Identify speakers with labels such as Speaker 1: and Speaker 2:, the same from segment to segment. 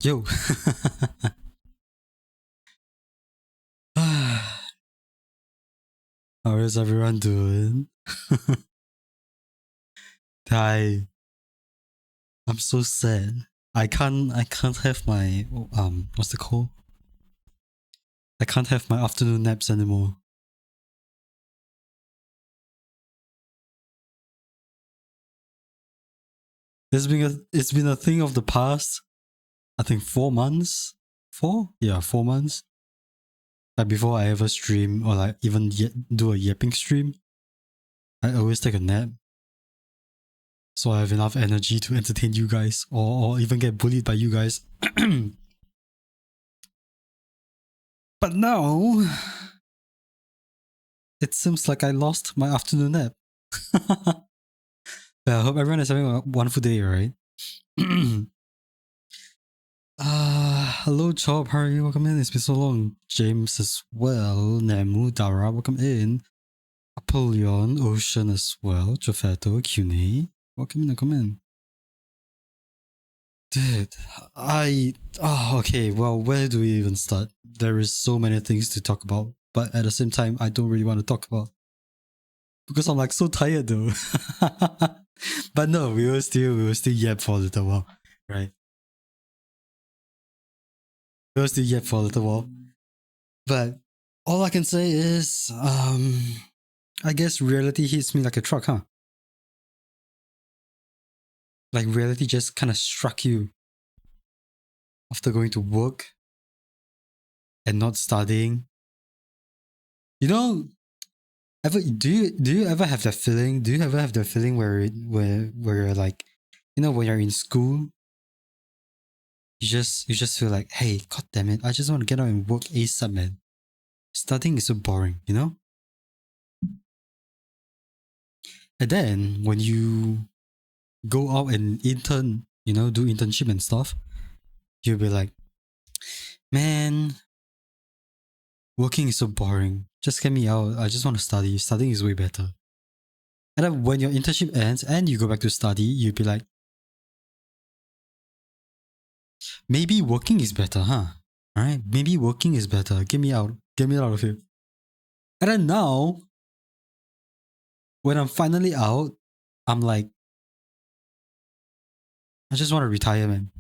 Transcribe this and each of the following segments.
Speaker 1: Yo. How is everyone doing? Hi. I'm so sad. I can't have my what's it called? I can't have my afternoon naps anymore. It's been a thing of the past, I think 4 months. 4? Yeah, 4 months. Like before I ever stream or like even do a yapping stream, I always take a nap. So I have enough energy to entertain you guys or even get bullied by you guys. But now it seems like I lost my afternoon nap. I hope everyone is having a wonderful day, right? Hello, Chop. How are you? Welcome in. It's been so long. James as well. Nemu, Dara, welcome in. Apollyon, Ocean as well. Jofeto, Cune. Welcome in, welcome in. Dude, okay, well, where do we even start? There is so many things to talk about, but at the same time, I don't really want to talk about. Because I'm like so tired though. But no, we will still yap for a little while, right? We will still yap for a little while. But all I can say is, I guess reality hits me like a truck, huh? Like reality just kind of struck you after going to work and not studying. You know, do you ever have that feeling? Do you ever have that feeling where you're like, you know, when you're in school, you just feel like, hey, god damn it, I just want to get out and work ASAP, man. Studying is so boring, you know? And then when you go out and intern, you know, do internship and stuff, you'll be like, man, working is so boring. Just get me out. I just want to study. Studying is way better. And then when your internship ends and you go back to study, you'll be like, maybe working is better, huh? Alright? Maybe working is better. Get me out. Get me out of here. And then now, when I'm finally out, I'm like, I just want to retire, man.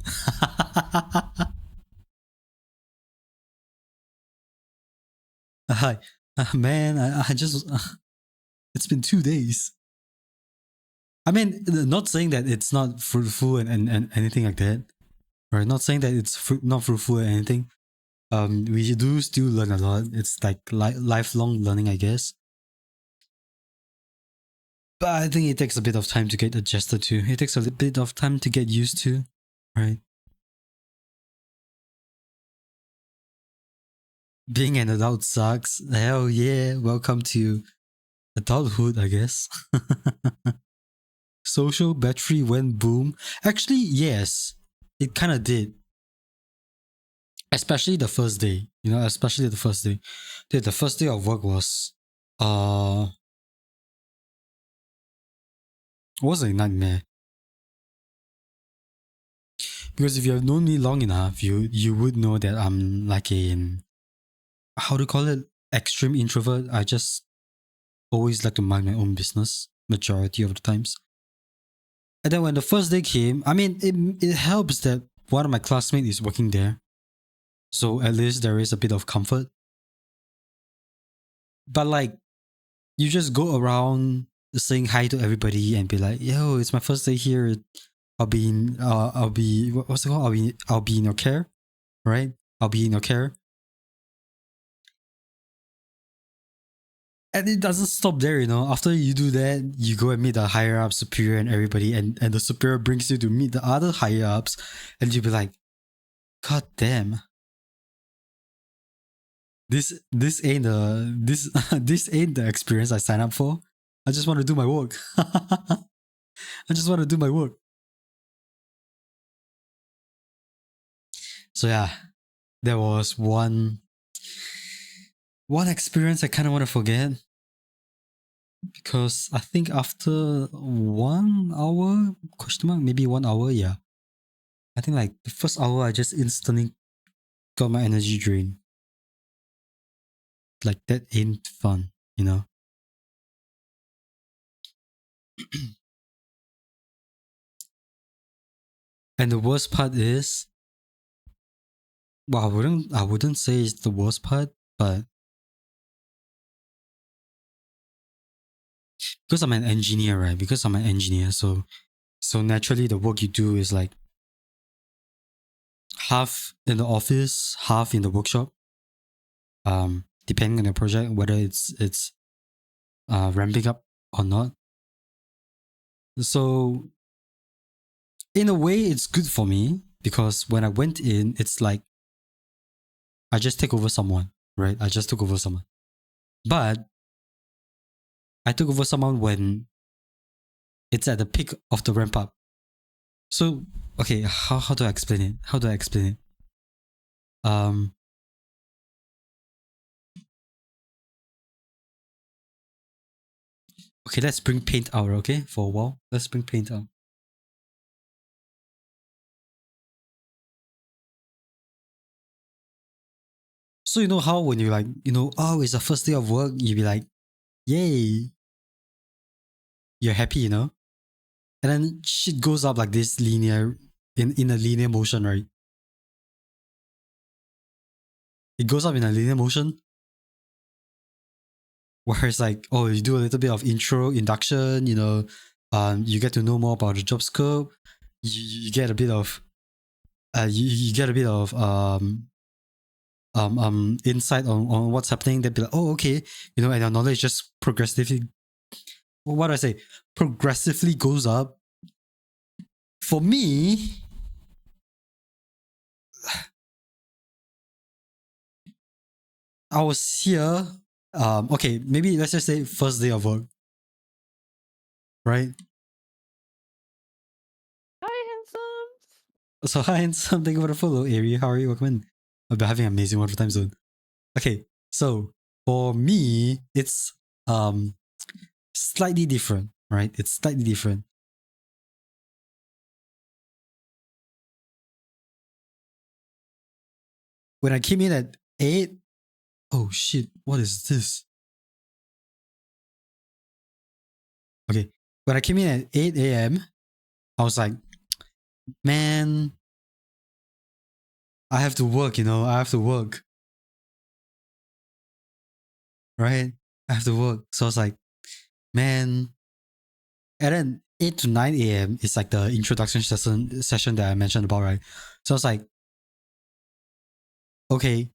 Speaker 1: Hi. Man, I just. It's been 2 days. I mean, not saying that it's not fruitful and anything like that. Right? Not saying that it's not fruitful or anything. We do still learn a lot. It's like lifelong learning, I guess. But I think it takes a bit of time to get adjusted to. It takes a bit of time to get used to, right? Being an adult sucks. Hell yeah. Welcome to adulthood, I guess. Social battery went boom. Actually, yes, it kind of did. Especially the first day. You know, especially the first day. Dude, the first day of work was was a nightmare. Because if you have known me long enough, you would know that I'm like a how to call it, extreme introvert. I just always like to mind my own business majority of the times. And then when the first day came, I mean, it helps that one of my classmates is working there, so at least there is a bit of comfort. But like, you just go around saying hi to everybody and be like, "Yo, it's my first day here. I'll be, what's it called? I'll be in your care, right? I'll be in your care." And it doesn't stop there, you know. After you do that, you go and meet the higher up superior and everybody, and the superior brings you to meet the other higher ups, and you'll be like, God damn. This ain't the this this ain't the experience I signed up for. I just want to do my work. I just want to do my work. So yeah, there was one experience I kind of want to forget, because I think after 1 hour, question mark, maybe 1 hour, yeah, I think like the first hour, I just instantly got my energy drained. Like that ain't fun, you know. And the worst part is, well, I wouldn't say it's the worst part, but because I'm an engineer, right? Because I'm an engineer, so naturally the work you do is like half in the office, half in the workshop. Depending on the project, whether it's ramping up or not. So in a way, it's good for me because when I went in, it's like I just take over someone, right? I just took over someone, but I took over someone when it's at the peak of the ramp up. So okay, how do I explain it? How do I explain it? Um, okay, let's bring paint out. Okay, for a while, let's bring paint out. So you know how when you like, oh, it's the first day of work, you be like, yay, you're happy, and then shit goes up like this linear in a linear motion, right? It goes up in a linear motion where it's like, oh, you do a little bit of intro induction, you get to know more about the job scope, you get a bit of you get a bit of insight on what's happening. They'd be like, oh, okay, and your knowledge just progressively, what do I say, progressively goes up. For me, I was here. Okay, maybe let's just say first day of work, right?
Speaker 2: Hi, handsome.
Speaker 1: So hi, and something for the follow, Ari. How are you? Welcome in. I've been having an amazing wonderful time zone. Okay, so for me, it's slightly different, right? It's slightly different. When I came in at 8, oh shit, what is this? Okay, when I came in at 8 a.m., I was like, man, I have to work, I have to work, right? I have to work. So I was like, man. And then 8 to 9 a.m. is like the introduction session that I mentioned about, right? So I was like, okay,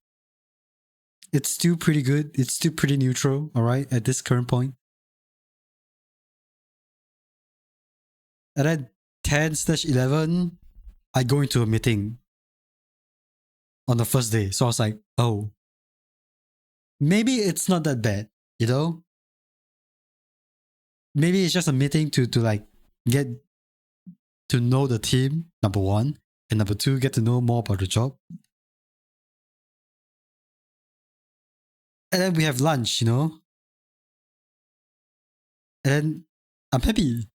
Speaker 1: it's still pretty good. It's still pretty neutral, all right, at this current point. And then 10/11, I go into a meeting on the first day. So I was like, oh, maybe it's not that bad, you know? Maybe it's just a meeting to like get to know the team, number one. And number two, get to know more about the job. And then we have lunch, And then I'm happy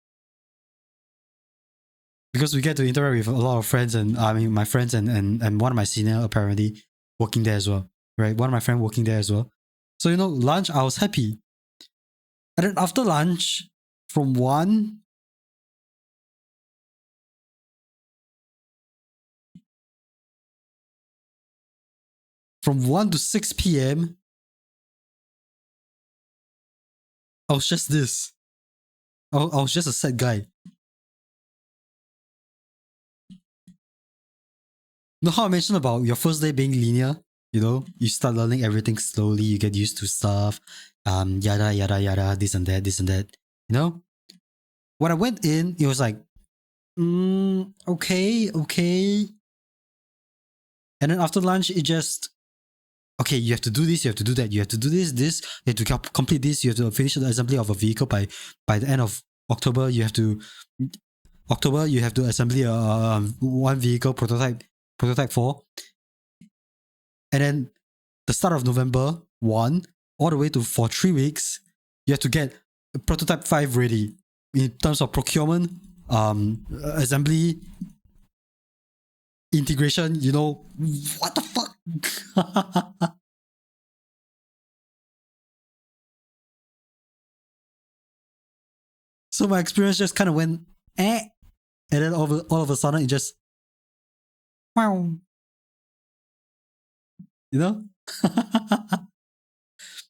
Speaker 1: because we get to interact with a lot of friends, and I mean my friends and one of my senior apparently working there as well, right? One of my friends working there as well. So lunch, I was happy. And then after lunch, from 1 to 6 p.m., I was just this. I was just a sad guy. You know how I mentioned about your first day being linear? You start learning everything slowly, you get used to stuff, yada yada yada, this and that, this and that. When I went in, it was like, okay, okay. And then after lunch, it just, okay, you have to do this, you have to do that, you have to do this, you have to complete this, you have to finish the assembly of a vehicle by the end of October. You have to assembly one vehicle prototype 4, and then the start of November 1 all the way to for 3 weeks, you have to get prototype 5 ready in terms of procurement, assembly, integration, you know, what the fuck? So my experience just kind of went, eh. And then all of a sudden it just, wow. You know?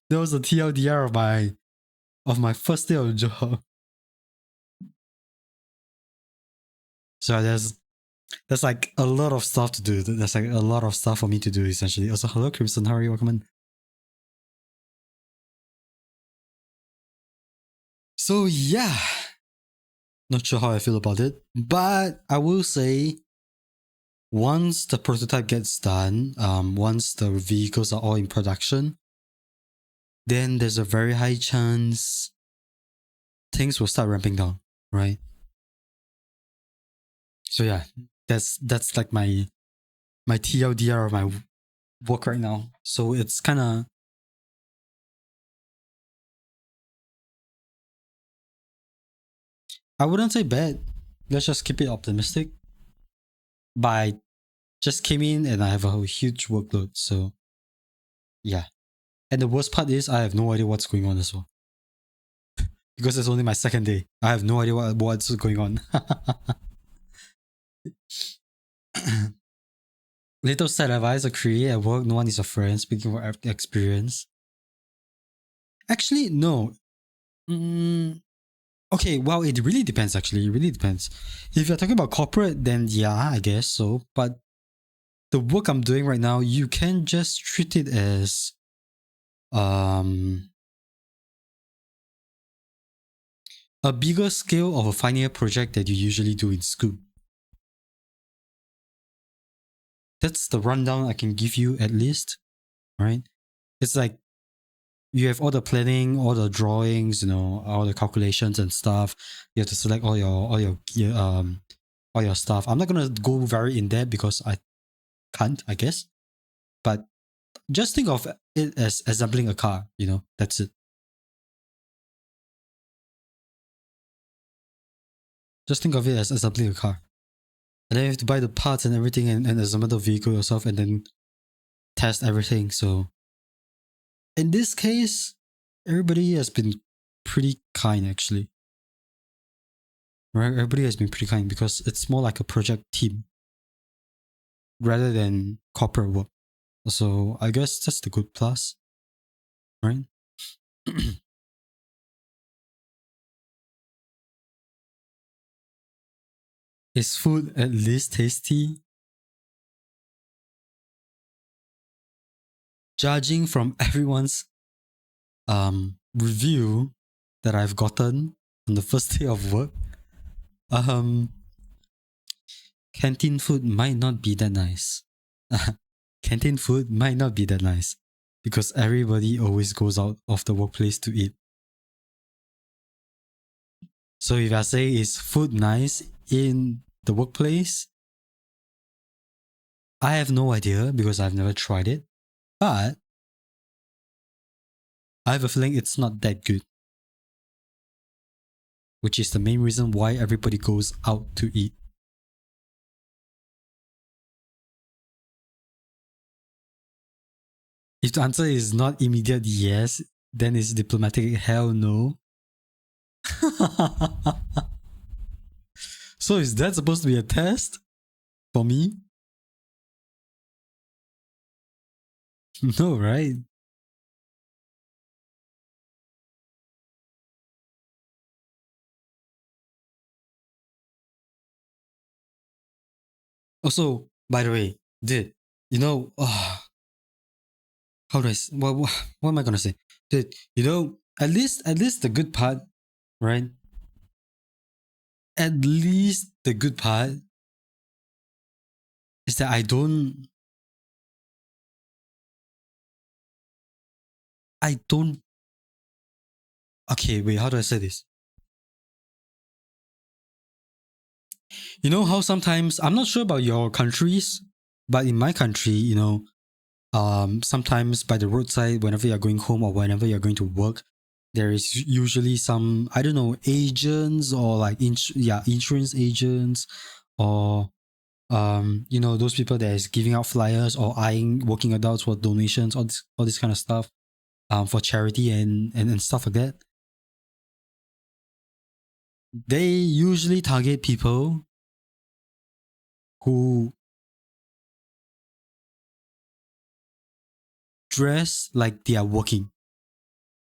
Speaker 1: That was the TLDR of my first day of job. So there's like a lot of stuff to do. There's like a lot of stuff for me to do essentially. Also, hello Crimson, how are you? Welcome in. So yeah, not sure how I feel about it, but I will say once the prototype gets done, once the vehicles are all in production, then there's a very high chance things will start ramping down, right? So yeah, that's like my TLDR of my work right now. So it's kind of, I wouldn't say bad. Let's just keep it optimistic. But I just came in and I have a huge workload. So yeah. And the worst part is I have no idea what's going on as well. Because it's only my second day. I have no idea what's going on. Little set advice or create at work, no one is a friend, speaking from experience. Actually, no. Okay, well, it really depends actually. It really depends. If you're talking about corporate, then yeah, I guess so. But the work I'm doing right now, you can just treat it as a bigger scale of a final year project that you usually do in school. That's the rundown I can give you at least, right? It's like you have all the planning, all the drawings, you know, all the calculations and stuff. You have to select all your stuff. I'm not gonna go very in depth because I can't, I guess. But just think of it as assembling a car, you know, that's it. Just think of it as assembling a car. And then you have to buy the parts and everything and assemble the vehicle yourself and then test everything. So in this case, everybody has been pretty kind actually. Right? Everybody has been pretty kind because it's more like a project team rather than corporate work. So I guess that's the good plus, right? Is food at least tasty? Judging from everyone's review that I've gotten on the first day of work, um canteen food might not be that nice. Canteen food might not be that nice because everybody always goes out of the workplace to eat. So if I say is food nice in the workplace, I have no idea because I've never tried it. But I have a feeling it's not that good, which is the main reason why everybody goes out to eat. If the answer is not immediate yes, then it's diplomatic hell no. So is that supposed to be a test for me? No, right? Also, by the way, dude, you know, how do I? What am I gonna say? Dude, you know, at least the good part, right? At least the good part is that I don't. Okay, wait. How do I say this? You know how sometimes I'm not sure about your countries, but in my country, you know, sometimes by the roadside, whenever you're going home or whenever you're going to work, there is usually some, I don't know, agents or like insurance agents or You know, those people that is giving out flyers or eyeing working adults for donations, all this kind of stuff, for charity and stuff like that. They usually target people who dress like they are working.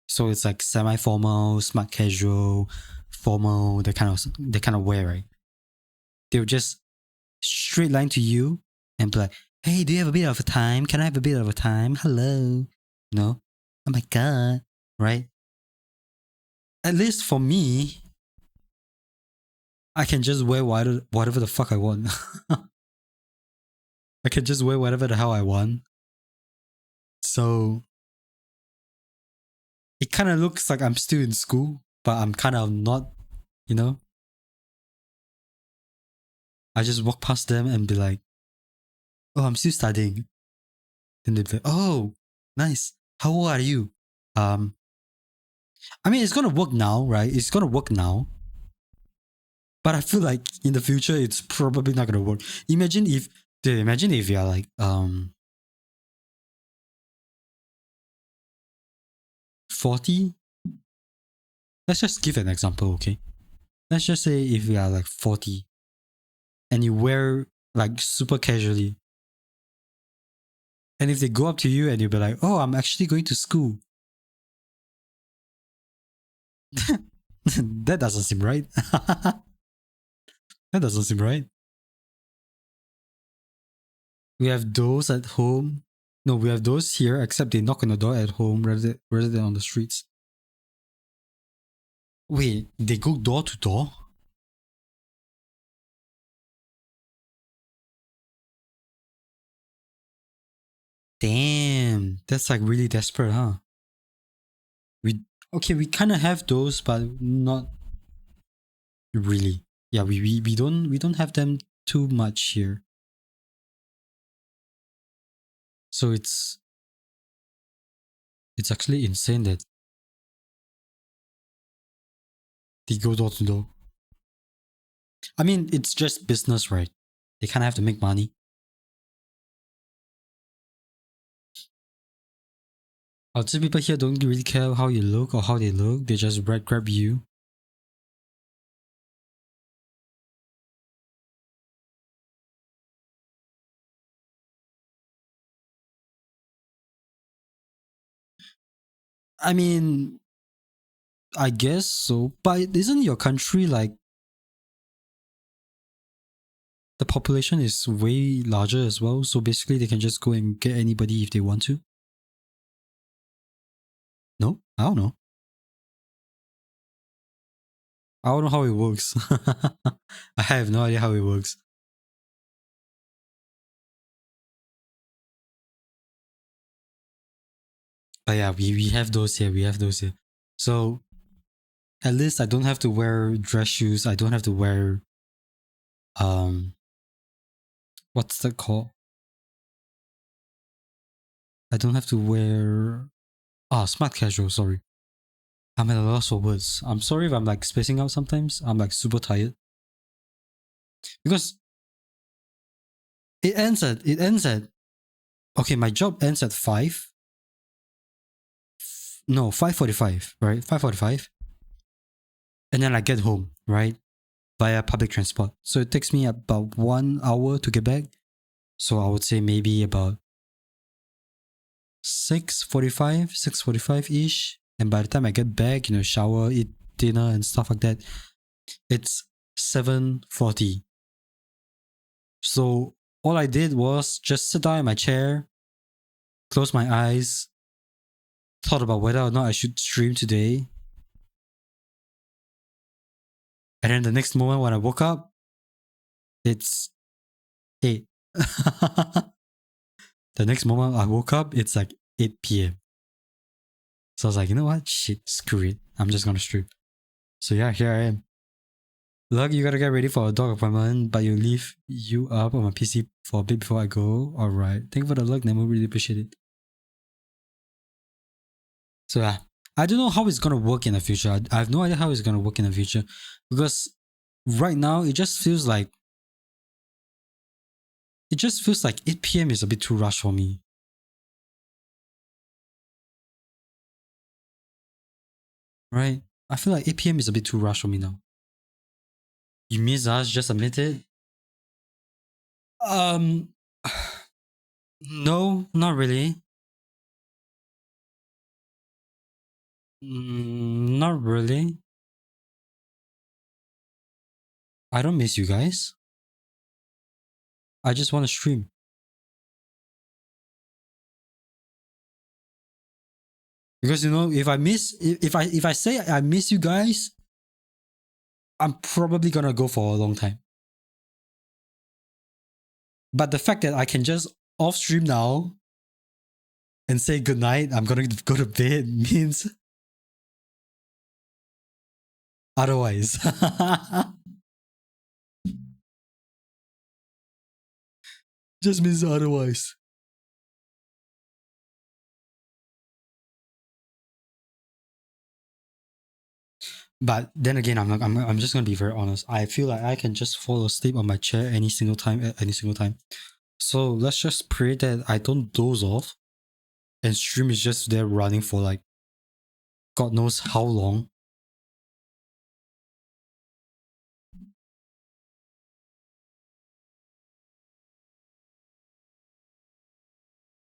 Speaker 1: So it's like semi-formal, smart casual, formal, the kind of wear, right? They'll just straight line to you and be like, "Hey, do you have a bit of a time? Can I have a bit of a time? Hello." No. Oh my god. Right? At least for me, I can just wear whatever the fuck I want. I can just wear whatever the hell I want. So it kind of looks like I'm still in school, but I'm kind of not, you know? I just walk past them and be like, "Oh, I'm still studying." Then they'd be like, "Oh, nice. How old are you?" Um, I mean, it's gonna work now, right? It's gonna work now. But I feel like in the future, it's probably not gonna work. Imagine if you're like 40. Let's just give an example, okay? Let's just say if you are like 40 and you wear like super casually, and if they go up to you and you'll be like, "Oh, I'm actually going to school," that doesn't seem right. That doesn't seem right. We have those at home. No, we have those here, except they knock on the door at home rather than on the streets. Wait, they go door to door? Damn, that's like really desperate, huh? We kind of have those, but not really. Yeah, we don't have them too much here. So it's actually insane that they go door to door. I mean, it's just business, right? They kind of have to make money. I'd say people here don't really care how you look or how they look. They just grab you. I mean, I guess so. But isn't your country like the population is way larger as well? So basically, they can just go and get anybody if they want to. No, I don't know. I don't know how it works. I have no idea how it works. But yeah, we have those here. We have those here. So at least I don't have to wear dress shoes. I don't have to wear um what's that called? I don't have to wear smart casual, sorry. I'm at a loss for words. I'm sorry if I'm like spacing out sometimes. I'm like super tired. Because it ends at okay, my job ends at 5. No, 5:45, right? 5:45. And then I get home, right? Via public transport. So it takes me about 1 hour to get back. So I would say maybe about 6:45 ish. And by the time I get back, shower, eat dinner and stuff like that, it's 7:40. So all I did was just sit down in my chair, close my eyes, thought about whether or not I should stream today. And then the next moment when I woke up, it's 8. The next moment I woke up, it's like 8 p.m. So I was like, you know what? Shit, screw it. I'm just gonna stream. So yeah, here I am. Look, you gotta get ready for a dog appointment, but you leave you up on my PC for a bit before I go. Alright. Thank you for the luck, Nemo. Really appreciate it. So yeah, I don't know how it's gonna work in the future. I have no idea how it's gonna work in the future, because right now it just feels like it just feels like 8 p.m. is a bit too rush for me. Right? I feel like 8 p.m. is a bit too rush for me now. You miss us, just admit it. Um, no, not really. Not really. I don't miss you guys. I just want to stream. Because you know, if I say I miss you guys, I'm probably gonna go for a long time. But the fact that I can just off stream now and say goodnight, I'm gonna go to bed means otherwise. Just means otherwise. But then again, I'm just gonna be very honest. I feel like I can just fall asleep on my chair any single time at any single time. So let's just pray that I don't doze off and stream is just there running for like God knows how long.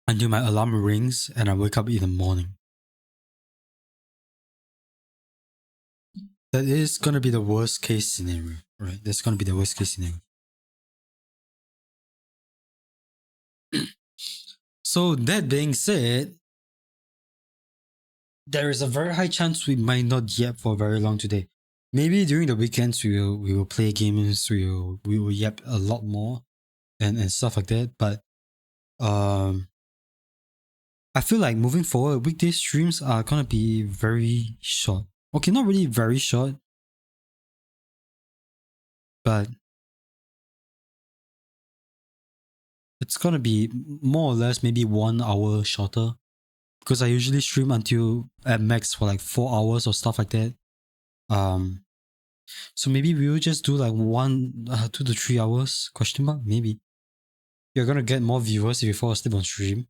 Speaker 1: Until my alarm rings and I wake up in the morning. That is gonna be the worst case scenario, right? That's gonna be the worst case scenario. So that being said, there is a very high chance we might not yap for very long today. Maybe during the weekends we will play games, we will yap a lot more and stuff like that. But I feel like moving forward, weekday streams are gonna be very short. Okay, not really very short, but it's gonna be more or less maybe 1 hour shorter. Because I usually stream until at max for like 4 hours or stuff like that. So maybe we will just do like 2 to 3 hours, question mark, maybe. You're gonna get more viewers if you fall asleep on stream.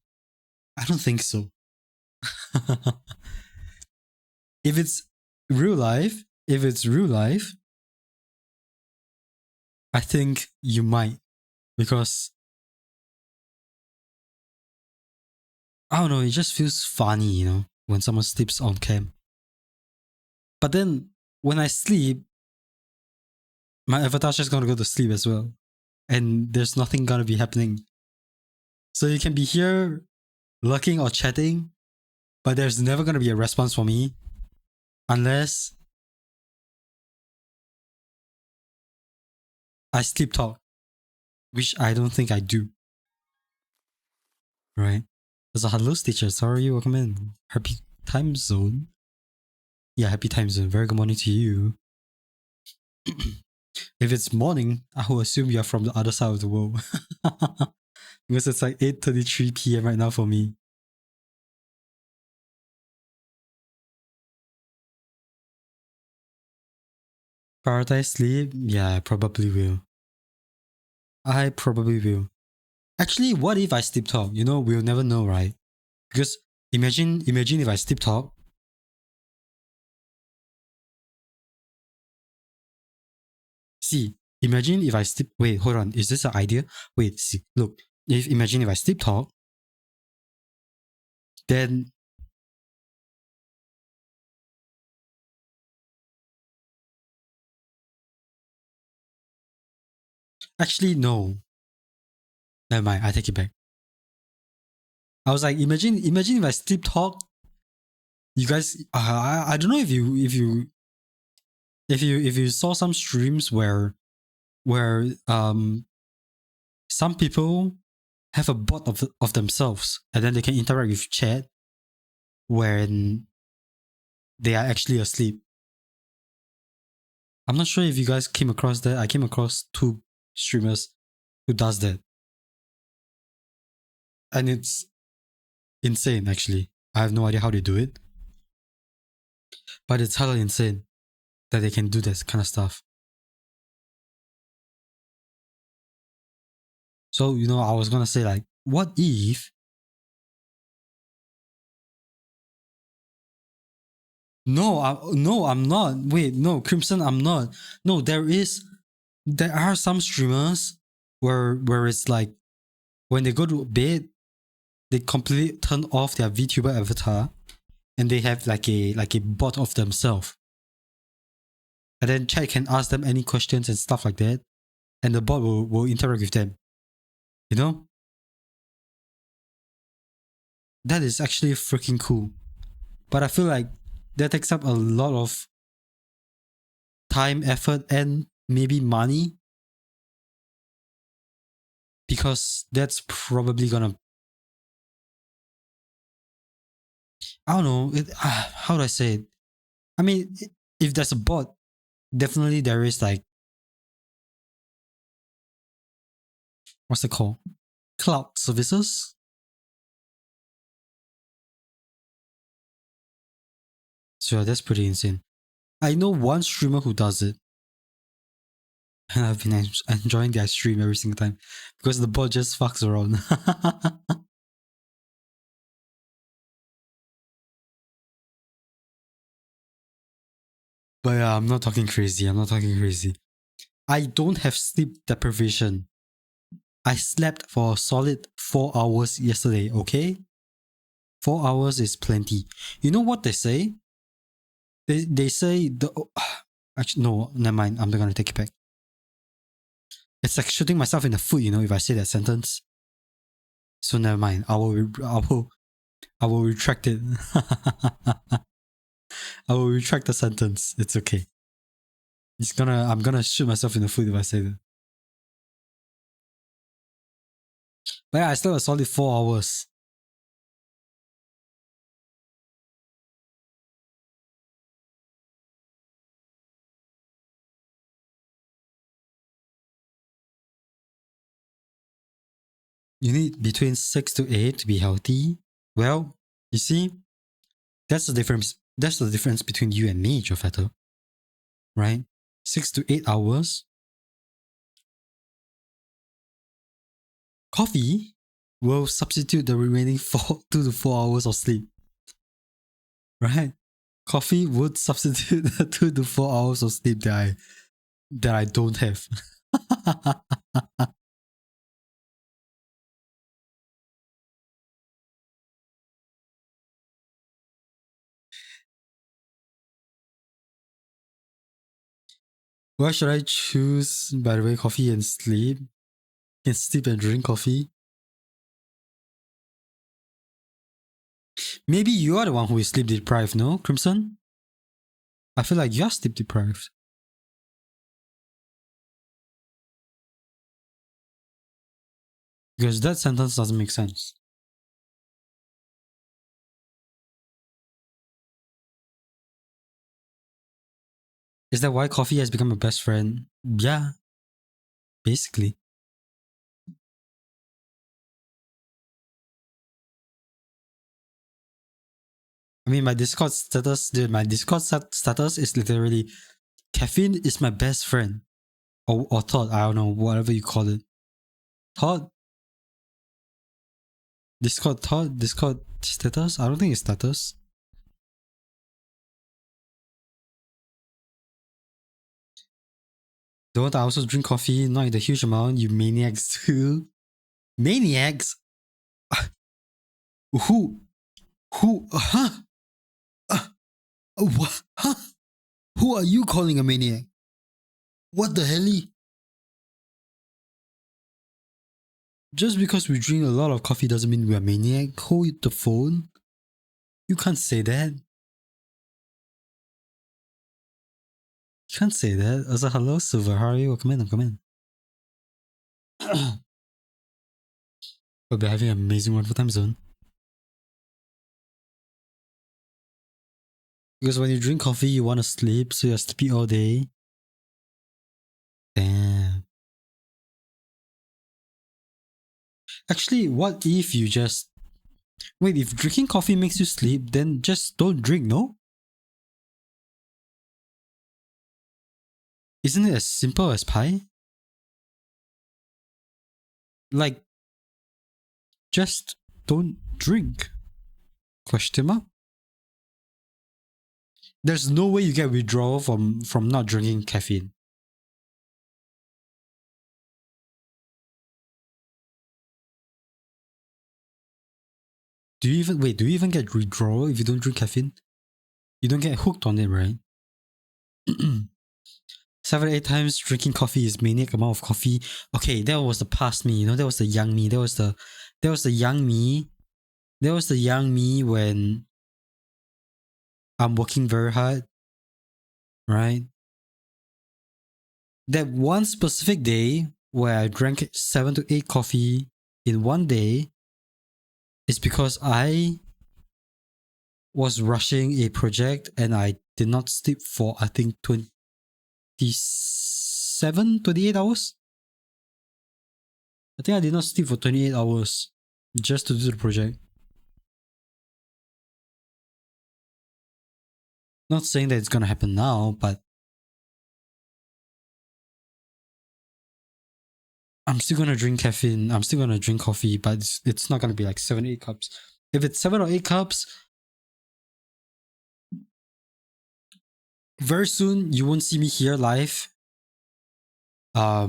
Speaker 1: I don't think so. if it's real life, I think you might. Because I don't know, it just feels funny, you know, when someone sleeps on cam. But then when I sleep, my avatar's just gonna go to sleep as well. And there's nothing gonna be happening. So you can be here lurking or chatting, but there's never gonna be a response for me unless I sleep talk, which I don't think I do. Right? There's a hello Stitcher, sorry, welcome in. Happy time zone. Yeah, happy time zone. Very good morning to you. If it's morning, I will assume you're from the other side of the world. Because it's like 8:33 p.m. right now for me. Prioritize sleep? Yeah, I probably will. I probably will. Actually, what if I sleep talk? You know, we'll never know, right? Because imagine if I sleep talk. See, imagine if I sleep. Wait, hold on. Is this an idea? Wait, see, look. Imagine if I sleep talk, then actually no. Never mind. I take it back. I was like, imagine if I sleep talk. You guys, I don't know if you saw some streams where some people have a bot of themselves and then they can interact with chat when they are actually asleep. I'm not sure if you guys came across that. I came across 2 streamers who does that. And it's insane actually. I have no idea how they do it. But it's hella insane that they can do that kind of stuff. So, I was gonna say like, what if no, I'm not. Wait, no, Crimson, I'm not. No, there are some streamers where it's like when they go to bed, they completely turn off their VTuber avatar and they have like a bot of themselves. And then chat can ask them any questions and stuff like that. And the bot will interact with them. You know? That is actually freaking cool. But I feel like that takes up a lot of time, effort, and maybe money. Because that's probably gonna, I don't know, how do I say it? I mean, if there's a bot, definitely there is like, what's it called? Cloud services. So yeah, that's pretty insane. I know one streamer who does it. And I've been enjoying their stream every single time because the bot just fucks around. But yeah, I'm not talking crazy. I'm not talking crazy. I don't have sleep deprivation. I slept for a solid 4 hours yesterday, okay? 4 hours is plenty. You know what they say? They say the actually no, never mind. I'm not gonna take it back. It's like shooting myself in the foot, if I say that sentence. So never mind. I will retract it. I will retract the sentence. It's okay. I'm gonna shoot myself in the foot if I say that. But yeah, I slept a solid 4 hours. You need between 6 to 8 to be healthy. Well, you see, that's the difference. That's the difference between you and me, Jofeto. Right? 6 to 8 hours. Coffee will substitute the remaining 2 to 4 hours of sleep. Right? Coffee would substitute the 2 to 4 hours of sleep that I don't have. Why should I choose, by the way, coffee and sleep? Can sleep and drink coffee? Maybe you are the one who is sleep deprived, no, Crimson? I feel like you're sleep deprived. Because that sentence doesn't make sense. Is that why coffee has become a best friend? Yeah, basically. I mean, my Discord status, dude, status is literally caffeine is my best friend. Or thought, I don't know, whatever you call it. Thought? Discord status? I don't think it's status. Don't I also drink coffee? Not in a huge amount, you maniacs too. Maniacs? Who? Huh? What? Huh? Who are you calling a maniac? What the hell? Just because we drink a lot of coffee doesn't mean we're maniac. Hold the phone. You can't say that. You can't say that. Also, hello, Silver. How are you? Come in. Come in. Hope you're having an amazing wonderful time zone. Because when you drink coffee, you want to sleep, so you're sleepy all day. Damn. Actually, what if you just... Wait, if drinking coffee makes you sleep, then just don't drink, no? Isn't it as simple as pie? Like, just don't drink. Question mark? There's no way you get withdrawal from not drinking caffeine. Do you even get withdrawal if you don't drink caffeine? You don't get hooked on it, right? 7 8 times drinking coffee is maniac amount of coffee. Okay, that was the past me, that was the young me. That was the young me. That was the young me when I'm working very hard, right? That one specific day where I drank 7 to 8 coffee in one day is because I was rushing a project and I did not sleep for I think 28 hours. I think I did not sleep for 28 hours just to do the project. Not saying that it's gonna happen now, but I'm still gonna drink caffeine. I'm still gonna drink coffee, but it's not gonna be like 7 8 cups. If it's 7 or 8 cups, very soon you won't see me here live. I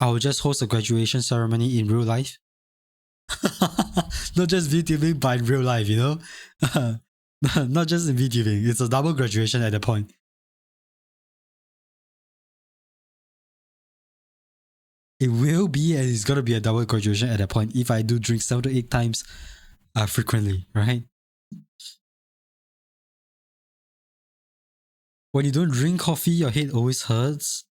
Speaker 1: will just host a graduation ceremony in real life. Not just VTubing, but in real life, Not just in VTubing. It's a double graduation at that point. It will be, and it's gonna be a double graduation at that point if I do drink 7 to 8 times frequently, right? When you don't drink coffee, your head always hurts.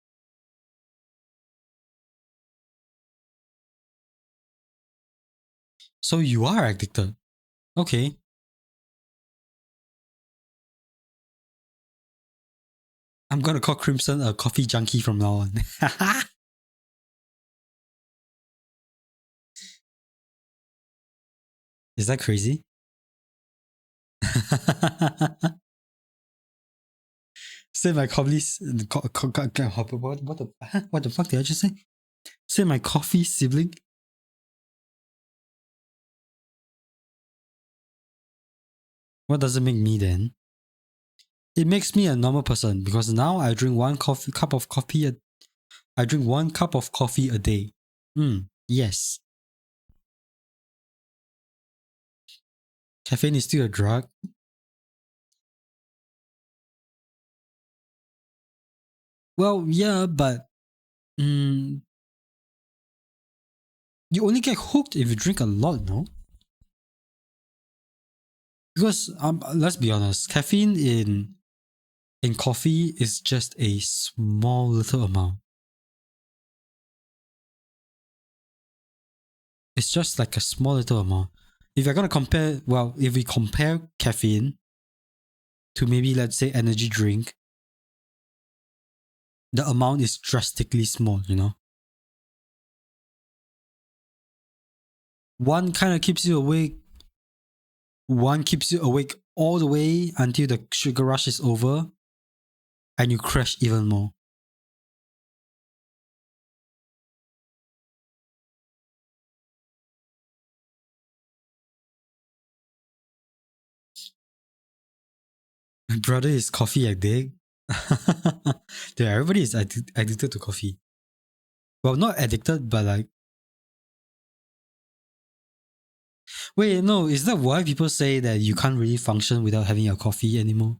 Speaker 1: So you are addicted. Okay. I'm gonna call Crimson a coffee junkie from now on. Is that crazy? Say my coffee. What the fuck did I just say? Say my coffee sibling. What does it make me then? It makes me a normal person because now I drink cup of coffee a day. Yes. Caffeine is still a drug. Well, yeah, but you only get hooked if you drink a lot, no? Because let's be honest, caffeine in coffee is just a small little amount. It's just like a small little amount. If you're gonna compare, if we compare caffeine to maybe let's say energy drink, the amount is drastically small, One kind of keeps you awake. One keeps you awake all the way until the sugar rush is over and you crash even more. My brother is coffee addict. Dude, everybody is addicted to coffee. Well, not addicted, but like. Wait, no, is that why people say that you can't really function without having your coffee anymore?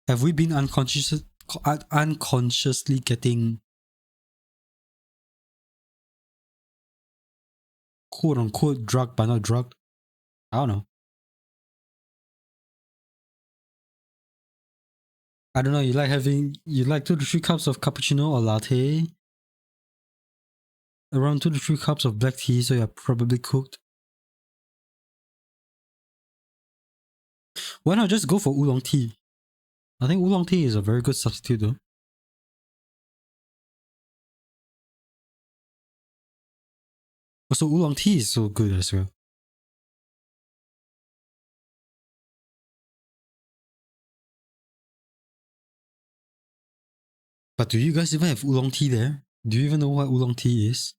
Speaker 1: Have we been unconsciously getting quote unquote drugged but not drugged? I don't know. I don't know. You like 2 to 3 cups of cappuccino or latte? Around 2 to 3 cups of black tea, so you're probably cooked. Why not just go for oolong tea? I think oolong tea is a very good substitute though. Also, oolong tea is so good as well. But do you guys even have oolong tea there? Do you even know what oolong tea is?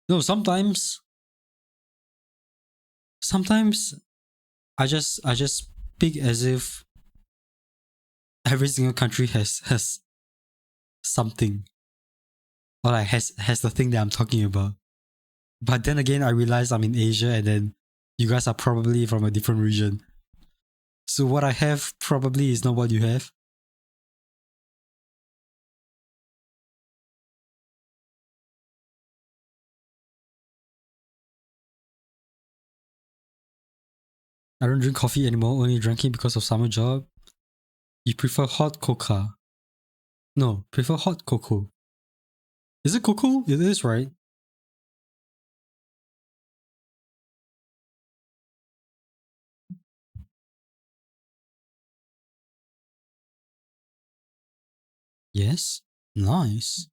Speaker 1: No, sometimes I just speak as if every single country has something, or like has the thing that I'm talking about. But then again, I realize I'm in Asia, and then you guys are probably from a different region. So what I have probably is not what you have. I don't drink coffee anymore, only drinking because of summer job. You prefer hot cocoa? No, prefer hot cocoa. Is it cocoa? It is, right? Yes. Nice.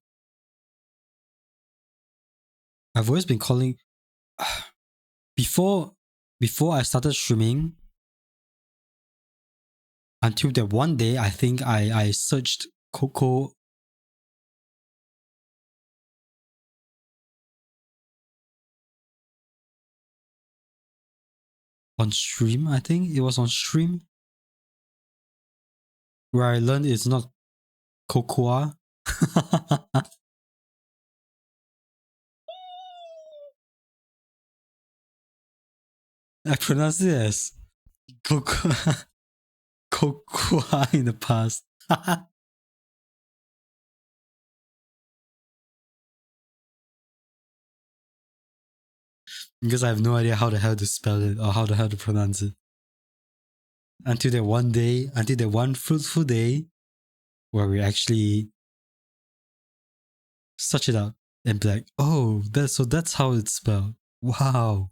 Speaker 1: I've always been calling before I started streaming, until that one day I think I searched cocoa on stream. I think it was on stream where I learned it's not cocoa. I pronounced it as cocoa cocoa in the past. Because I have no idea how the hell to spell it or how the hell to pronounce it. Until that one fruitful day where we actually search it out and be like, oh, that's how it's spelled. Wow.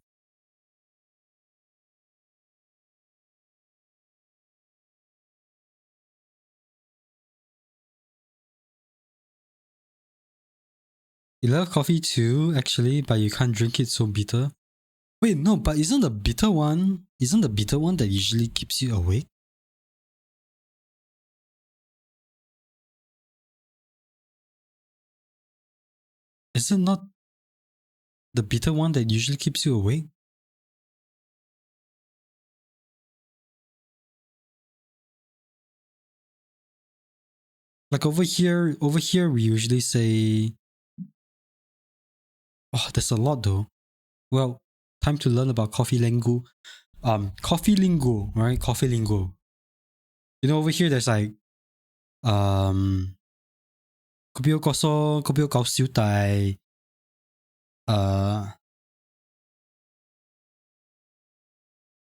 Speaker 1: You love coffee too, actually, but you can't drink it so bitter. Wait, no, but isn't the bitter one that usually keeps you awake? Is it not the bitter one that usually keeps you awake? Like over here we usually say, oh, there's a lot though. Well, time to learn about coffee lingo. Coffee lingo, right? Coffee lingo. You know, over here there's like kopi o kosong, kopi o kau siu tai,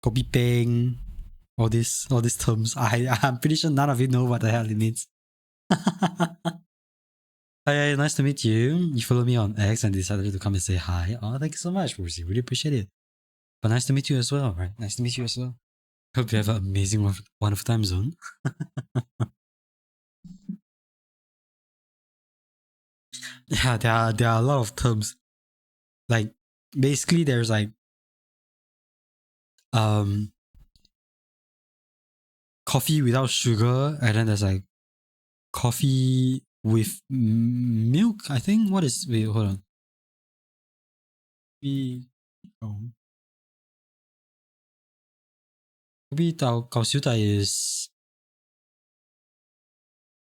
Speaker 1: kopi peng, all these terms. I'm pretty sure none of you know what the hell it means. Hi, nice to meet you. You followed me on X and decided to come and say hi. Oh, thank you so much, Brucey. Really appreciate it. But nice to meet you as well, right? Nice to meet you as well. Hope you have an amazing wonderful time zone. Yeah, there are a lot of terms. Like basically there's like coffee without sugar, and then there's like coffee with milk. I think wait, hold on. Oh. Kopi Gao Xiu Dai is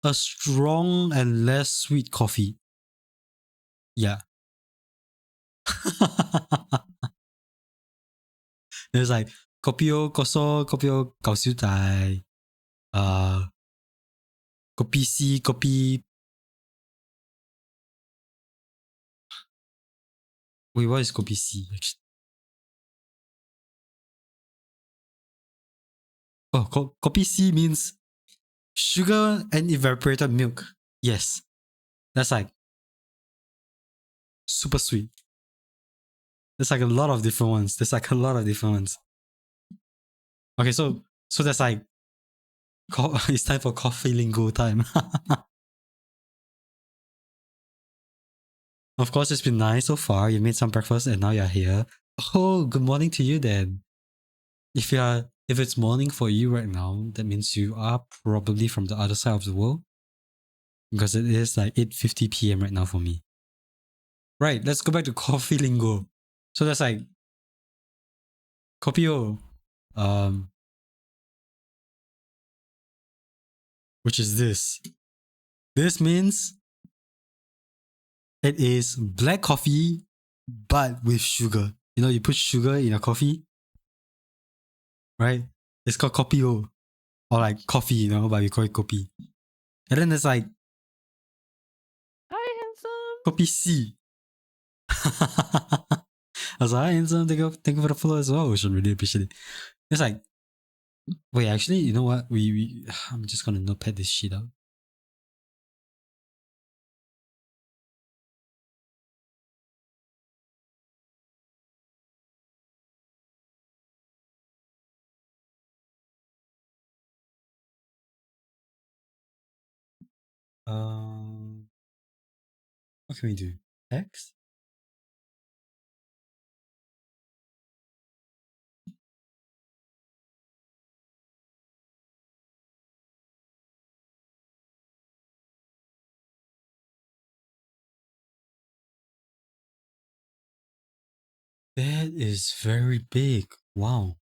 Speaker 1: a strong and less sweet coffee. Yeah. There's like kopi o kosong, kopi o Gao Xiu Dai, kopi C, kopi. Wait, what is kopi C actually? Oh, kopi C means sugar and evaporated milk. Yes. That's like super sweet. There's like a lot of different ones. Okay, so that's like it's time for coffee lingo time. Of course, it's been nice so far. You made some breakfast and now you're here. Oh, good morning to you then. If you're if it's morning for you right now, that means you are probably from the other side of the world, because it is like 8:50 p.m. right now for me. Right, let's go back to coffee lingo. So that's like kopio, um, which is this. This means it is black coffee, but with sugar. You know, you put sugar in your coffee, right? It's called kopio, or like coffee, you know, but we call it kopi. And then there's like
Speaker 2: Hi, handsome.
Speaker 1: kopi C. I was like, hi, handsome, thank you for the follow as well. We should really appreciate it. It's like, wait, actually, you know what? I'm just gonna notepad this shit out. What can we do? X? That is very big. Wow.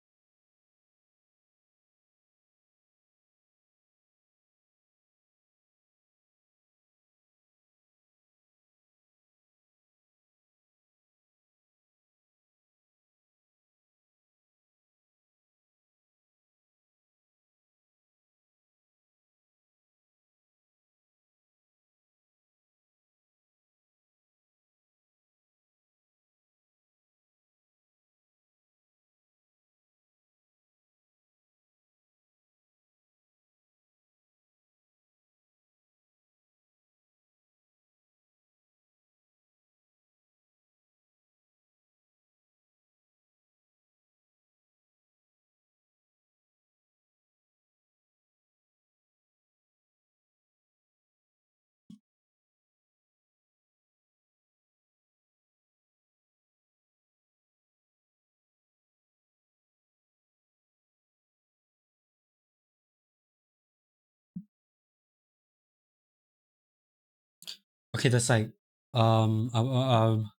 Speaker 1: Okay, that's like um um um, um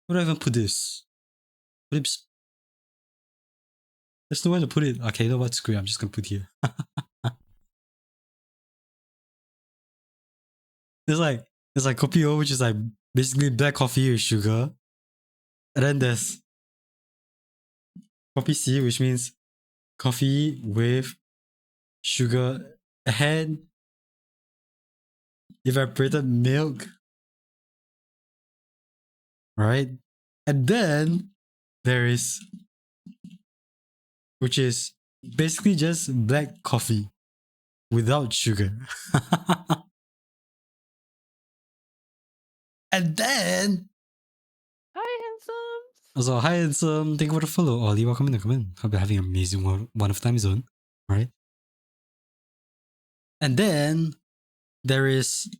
Speaker 1: where do I even put this? Oops. There's nowhere to put it. Okay, you know what? Screw it. I'm just gonna put here. There's like coffee, which is like basically black coffee with sugar. And then there's coffee C, which means coffee with sugar and evaporated milk, right? And then there is, which is basically just black coffee without sugar. And then,
Speaker 2: Hi, handsome.
Speaker 1: also, hi, handsome. Thank you for the follow. Ollie, welcome in. Come in. Hope you're having an amazing one of time zone, right? And then there is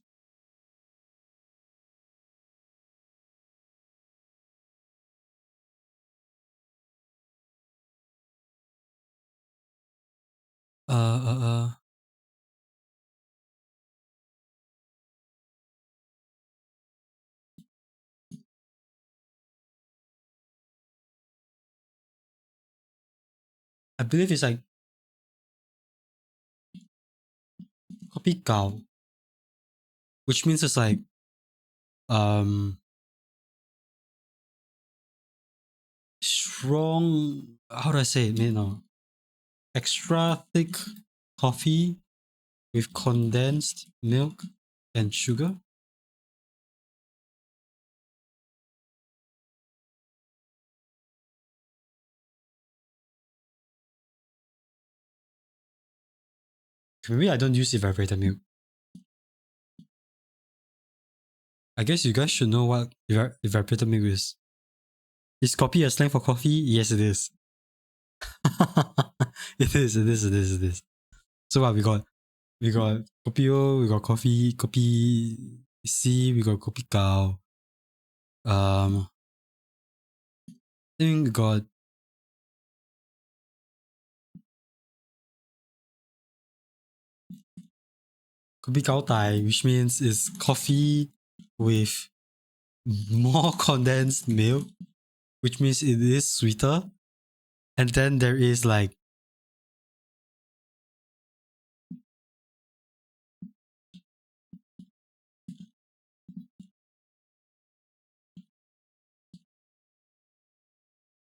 Speaker 1: uh uh uh I believe it's like kopi cow, which means it's like um strong. How do I say it? You know, extra thick coffee with condensed milk and sugar. Maybe I don't use evaporated milk. I guess you guys should know what evaporated milk is. Is coffee a slang for coffee? Yes, it is. It is. So what we got? We got kopi, we got coffee, kopi C, we got kopi cao. I think we got kopi cao tai, which means it's coffee with more condensed milk, which means it is sweeter. And then there is like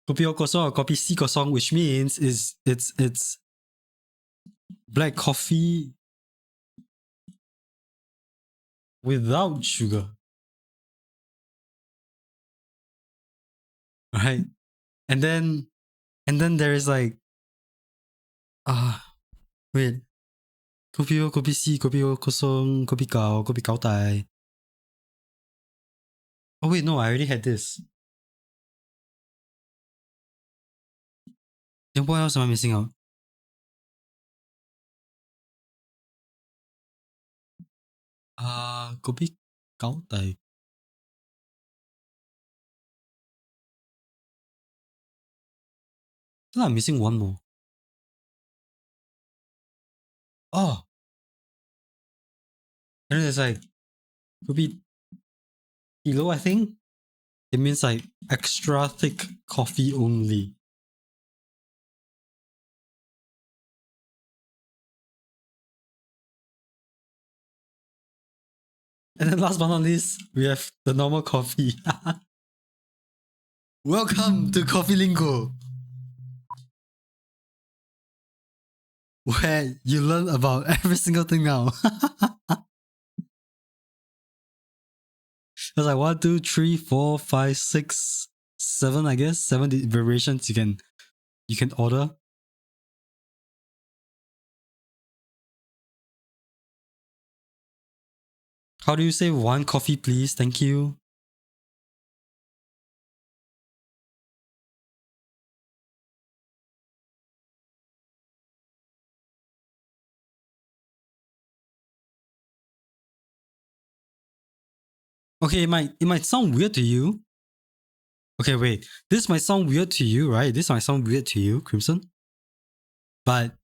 Speaker 1: kopi O kosong or kopi C kosong, which means it's black coffee without sugar. Right? And then there is like wait. Kopi O, kopi C, kopi O kosong, kopi cao tai. Oh wait, no, I already had this. Then what else am I missing out? Kopi cao tai. I think I'm missing one more. Oh, and then there's like kopi kilo, I think. It means like extra thick coffee only. And then last but not least, we have the normal coffee. Welcome to Coffee Lingo, where you learn about every single thing now. There's like 1, 2, 3, 4, 5, 6, 7, I guess. 7 variations you can order. How do you say one coffee, please? Thank you. Okay, it might sound weird to you. Okay, wait. This might sound weird to you, right? This might sound weird to you, Crimson. But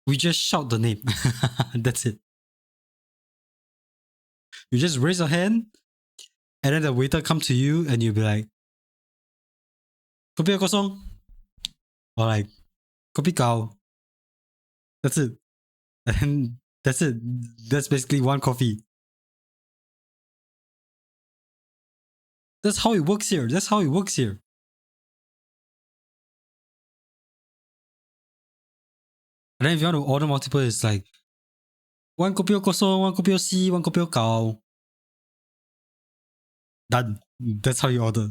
Speaker 1: we just shout the name. That's it. You just raise your hand, and then the waiter come to you, and you'll be like, "Kopi kosong," or like "Kopi cao." That's it. And that's it. That's basically one coffee. That's how it works here. That's how it works here. And then if you want to order multiple, it's like one kopi kosong, one kopi C, one kopi cao. Done. That's how you order.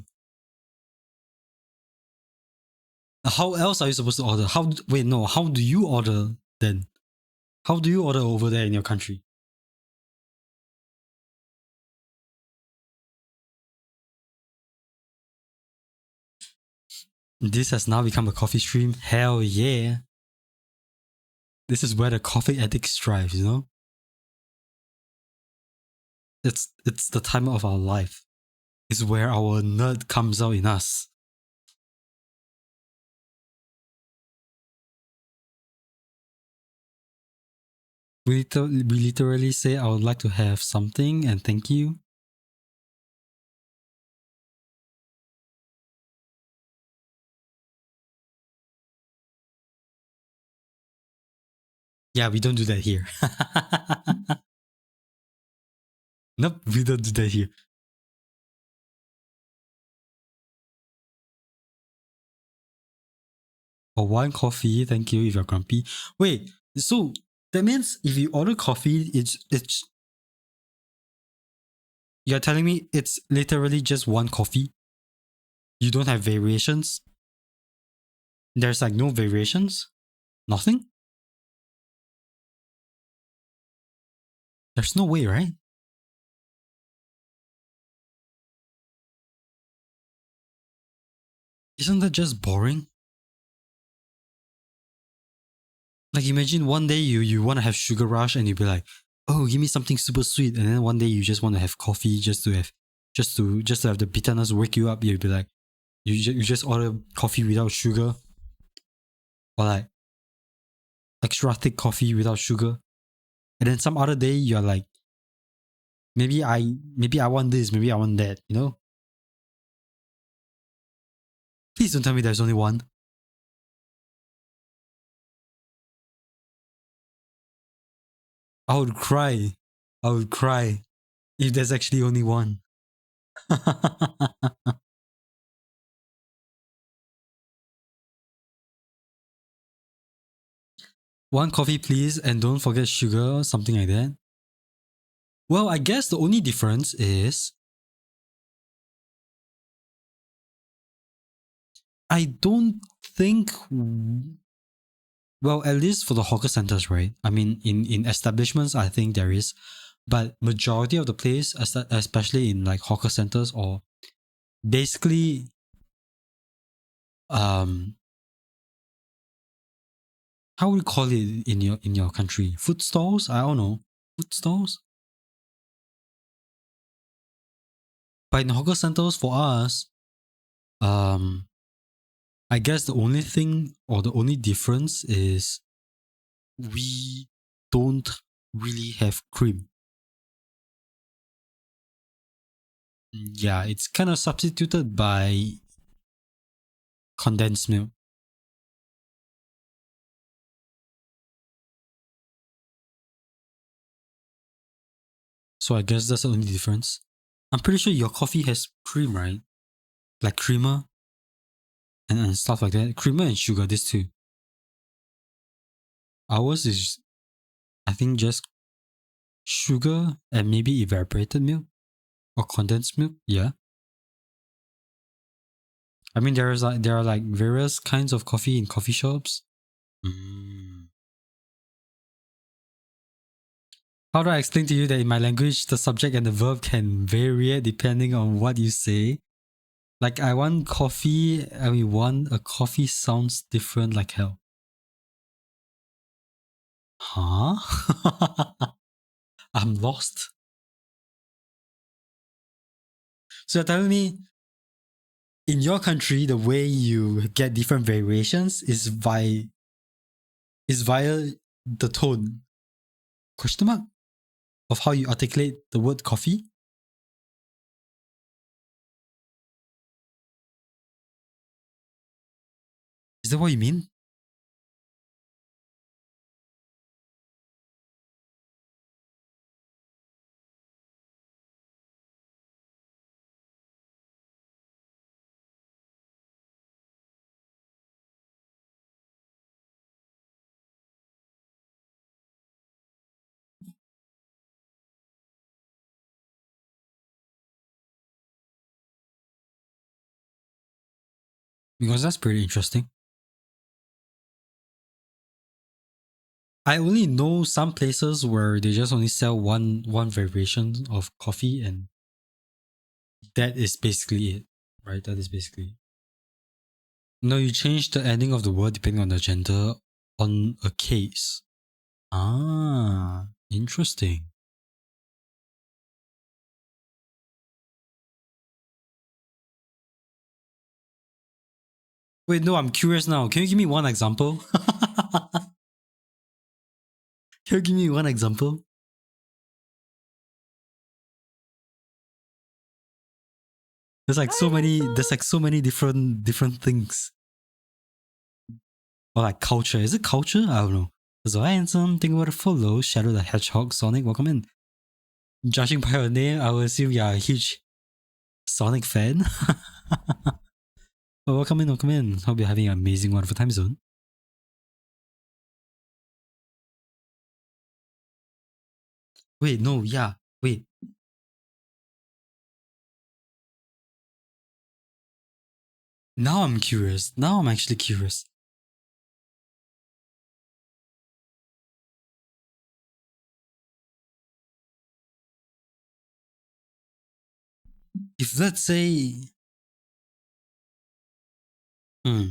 Speaker 1: How else are you supposed to order? How do you order then? How do you order over there in your country? This has now become a coffee stream. Hell yeah. This is where the coffee addict strives, you know? It's the time of our life. It's where our nerd comes out in us. We literally say, I would like to have something and thank you. Yeah, we don't do that here. Nope, we don't do that here. For one coffee, thank you if you're grumpy. Wait, so that means if you order coffee, it's you're telling me it's literally just one coffee? You don't have variations? There's like no variations? Nothing? There's no way, right? Isn't that just boring? Like imagine one day you want to have sugar rush and you be like, oh, give me something super sweet, and then one day you just want to have coffee just to have the bitterness wake you up. You'd be like, you just order coffee without sugar, or like extra thick coffee without sugar, and then some other day you're like, maybe I want this, maybe I want that. Please don't tell me there's only one. I would cry. I would cry if there's actually only one. One coffee, please, and don't forget sugar, something like that. Well, I guess the only difference is I don't think. Well, at least for the hawker centers, right? I mean, in establishments, I think there is, but majority of the place, especially in like hawker centers or basically, um, how would you call it in your country? Food stalls? I don't know. Food stalls. But in hawker centers, for us, um, I guess the only thing or the only difference is we don't really have cream. Yeah, it's kind of substituted by condensed milk. So I guess that's the only difference. I'm pretty sure your coffee has cream, right? Like creamer and stuff like that. Creamer and sugar, these two. Ours is, I think, just sugar and maybe evaporated milk or condensed milk. Yeah. I mean, there are like various kinds of coffee in coffee shops. Mm. How do I explain to you that in my language, the subject and the verb can vary depending on what you say? Like, I want coffee, and we want a coffee sounds different like hell. Huh? I'm lost. So you're telling me in your country, the way you get different variations is via the tone question mark of how you articulate the word coffee? Is that what you mean? Because that's pretty interesting. I only know some places where they just only sell one variation of coffee, and that is basically it. Right? That is basically it. No, you change the ending of the word depending on the gender on a case. Ah, interesting. Wait, no, I'm curious now. Can you give me one example? Can you give me one example? There's like so many different things. Or like culture. Is it culture? I don't know. So I handsome, think about it follow, Shadow the Hedgehog, Sonic, welcome in. Judging by your name, I will assume you're a huge Sonic fan. Well, welcome in, welcome in. Hope you're having an amazing, wonderful time zone. Wait, no, yeah. Wait. Now I'm curious. Now I'm actually curious. if let's say, hmm,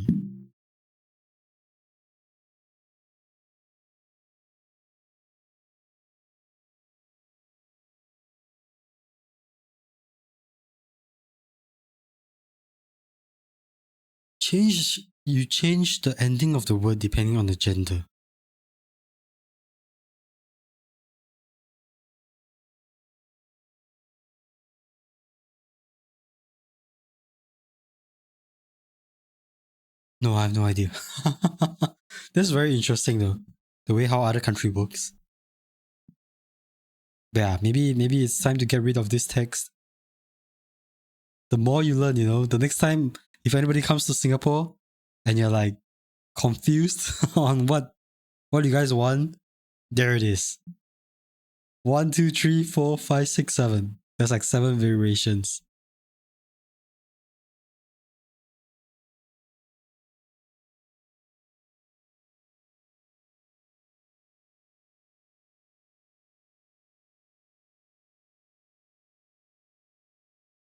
Speaker 1: you change the ending of the word depending on the gender. No, I have no idea. That's very interesting though. The way how other country works. But yeah, maybe it's time to get rid of this text. The more you learn, the next time if anybody comes to Singapore and you're like confused on what you guys want, there it is. 1, 2, 3, 4, 5, 6, 7. There's like 7 variations.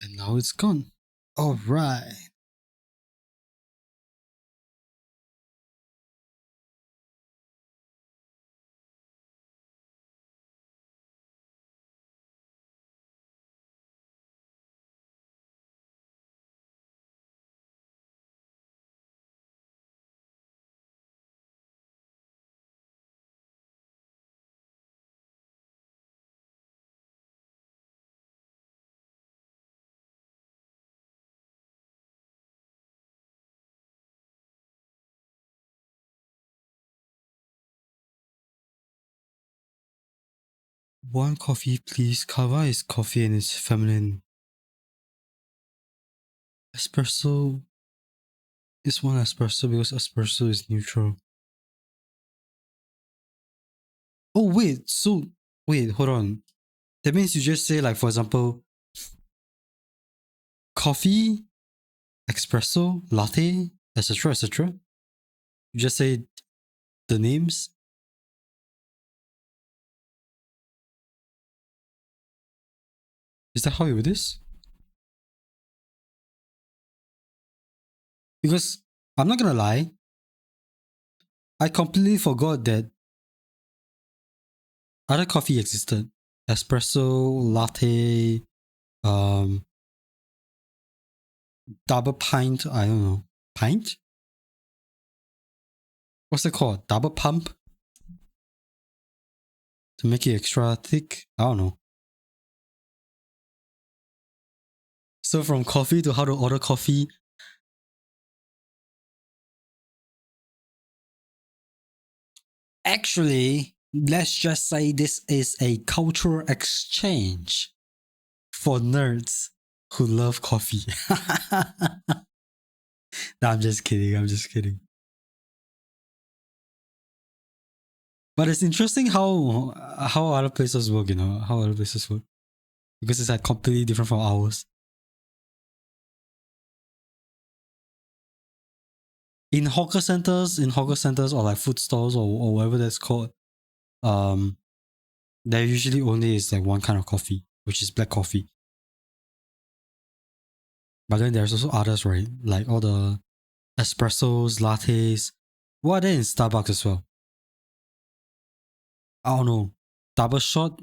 Speaker 1: And now it's gone. All right. One coffee, please. Kava is coffee and it's feminine. Espresso is one espresso because espresso is neutral. Oh, wait. So, wait, hold on. That means you just say, like, for example, coffee, espresso, latte, etc., etc. You just say the names. Is that how you do this? Because I'm not gonna lie, I completely forgot that other coffee existed. Espresso, latte, um, double pint. I don't know. Pint? What's it called? Double pump? To make it extra thick? I don't know. So from coffee to how to order coffee. Actually, let's just say this is a cultural exchange for nerds who love coffee. No, I'm just kidding. I'm just kidding. But it's interesting how other places work, how other places work. Because it's like completely different from ours. In hawker centers or like food stores or whatever that's called, um, there usually only is like one kind of coffee, which is black coffee. But then there's also others, right? Like all the espressos, lattes. What are they in Starbucks as well? I don't know. Double shot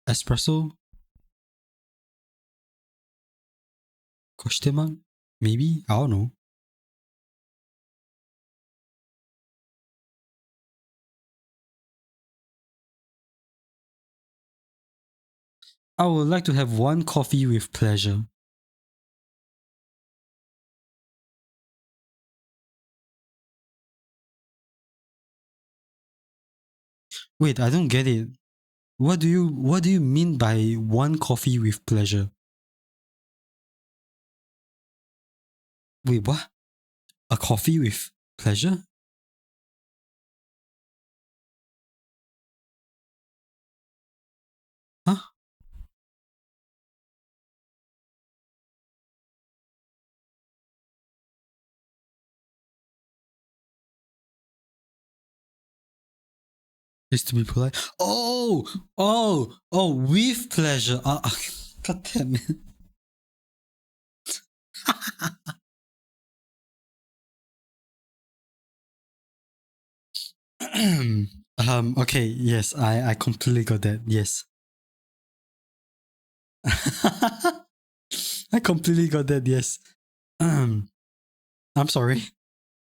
Speaker 1: espresso? Question mark? Maybe? I don't know. I would like to have one coffee with pleasure. Wait, I don't get it. What do you mean by one coffee with pleasure? Wait, what? A coffee with pleasure? Huh? Is to be polite. Oh, with pleasure. God damn it. Okay, yes, I completely got that. Yes. I completely got that, yes. I'm sorry.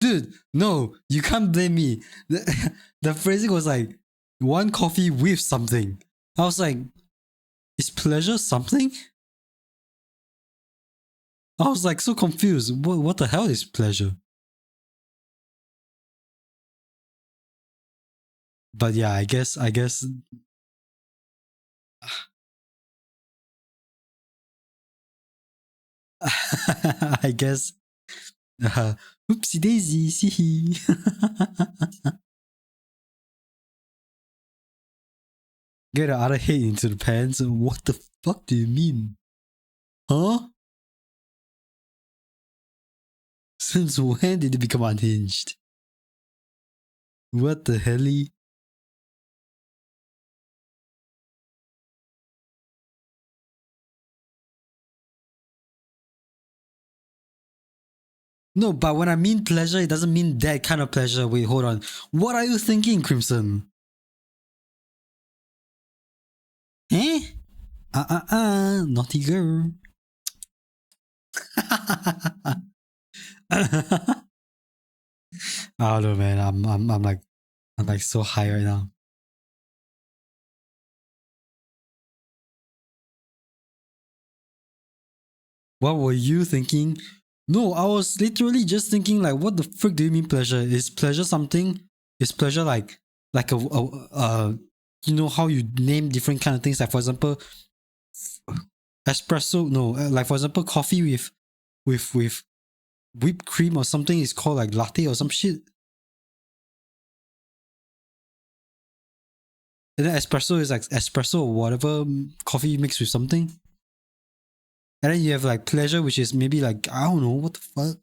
Speaker 1: Dude, no, you can't blame me. The phrasing was like, one coffee with something. I was like, is pleasure something? I was like so confused. What the hell is pleasure? But yeah, I guess I guess oopsie daisy, see. Get the other head into the pants. What the fuck do you mean? Huh? Since when did it become unhinged? What the hell? No, but when I mean pleasure, it doesn't mean that kind of pleasure. Wait, hold on. What are you thinking, Crimson? Eh? Naughty girl. I don't know, man. I'm like so high right now. What were you thinking? No, I was literally just thinking like, what the frick do you mean pleasure? Is pleasure something? Is pleasure like you know how you name different kind of things? Like for example, espresso. No, like for example, coffee with whipped cream or something is called like latte or some shit. And then espresso is like espresso or whatever coffee mixed with something. And then you have like pleasure, which is maybe like, I don't know, what the fuck?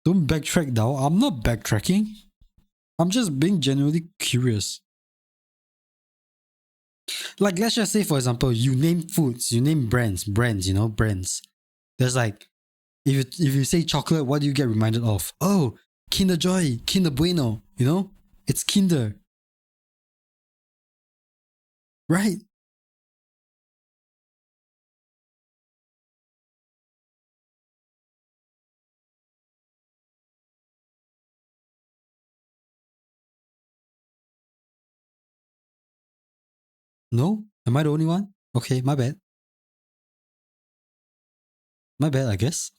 Speaker 1: Don't backtrack now. I'm not backtracking. I'm just being genuinely curious. Like, let's just say, for example, you name foods, you name brands, brands. There's like, if you say chocolate, what do you get reminded of? Oh, Kinder Joy, Kinder Bueno, It's Kinder, right? No? Am I the only one? Okay, my bad. My bad, I guess.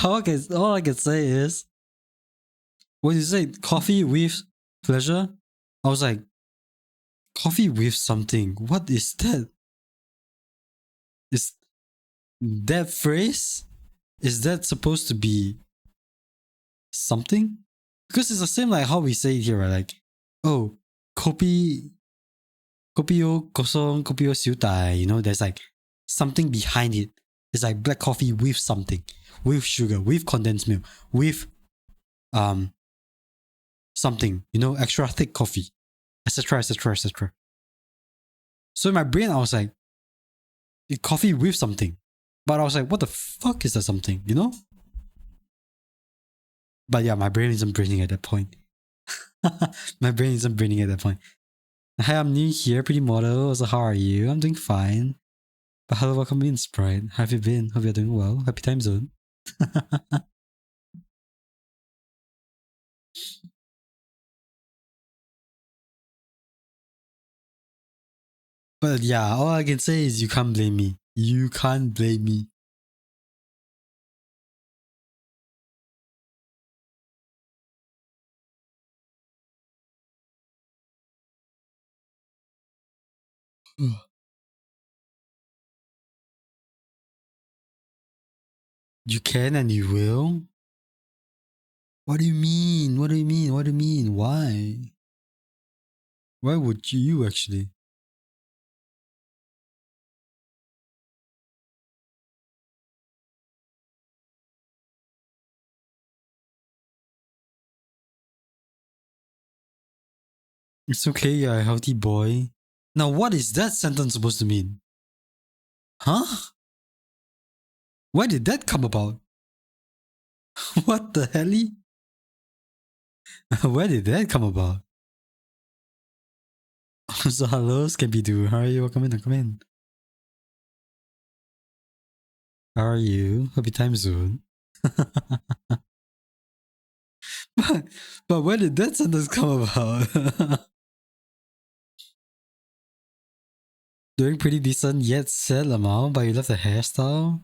Speaker 1: All I can say is, when you say coffee with pleasure, I was like, coffee with something. What is that? Is that phrase? Is that supposed to be something? Because it's the same like how we say it here, right? Like, oh, kopi, kopio kosong, kopio siu dai. There's like something behind it. It's like black coffee with something, with sugar, with condensed milk, with um something. Extra thick coffee, etc., etc., etc. So in my brain, I was like, coffee with something. But I was like, what the fuck is that something? But yeah, my brain isn't braining at that point. My brain isn't braining at that point. Hi, I'm new here, pretty model. So how are you? I'm doing fine. But hello, welcome in, Sprite. How have you been? Hope you're doing well. Happy time zone. But yeah, all I can say is you can't blame me. You can't blame me. You can and you will? What do you mean? What do you mean? What do you mean? Why? Why would you actually? It's okay, you're a healthy boy. Now, what is that sentence supposed to mean? Huh? Why did that come about? What the hell? Where did that come about? So hello, Scabby-Doo. How are you? Welcome in, come in. How are you? Happy time zone. but where did that sentence come about? Doing pretty decent yet sad, Lamau, but you love the hairstyle?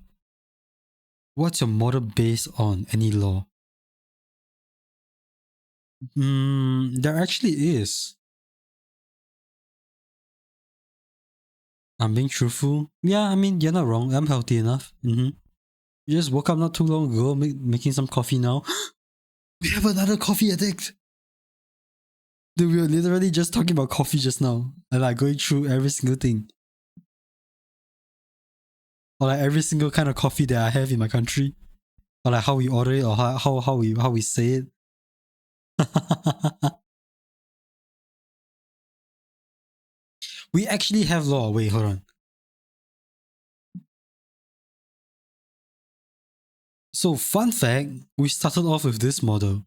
Speaker 1: What's your model based on? Any law? There actually is. I'm being truthful. Yeah, I mean, you're not wrong. I'm healthy enough. You just woke up not too long ago, making some coffee now. We have another coffee addict. Dude, we were literally just talking about coffee just now. And like going through every single thing. Or like every single kind of coffee that I have in my country. Or like how we order it or how we say it. We actually have law. Wait, hold on. So fun fact, we started off with this model.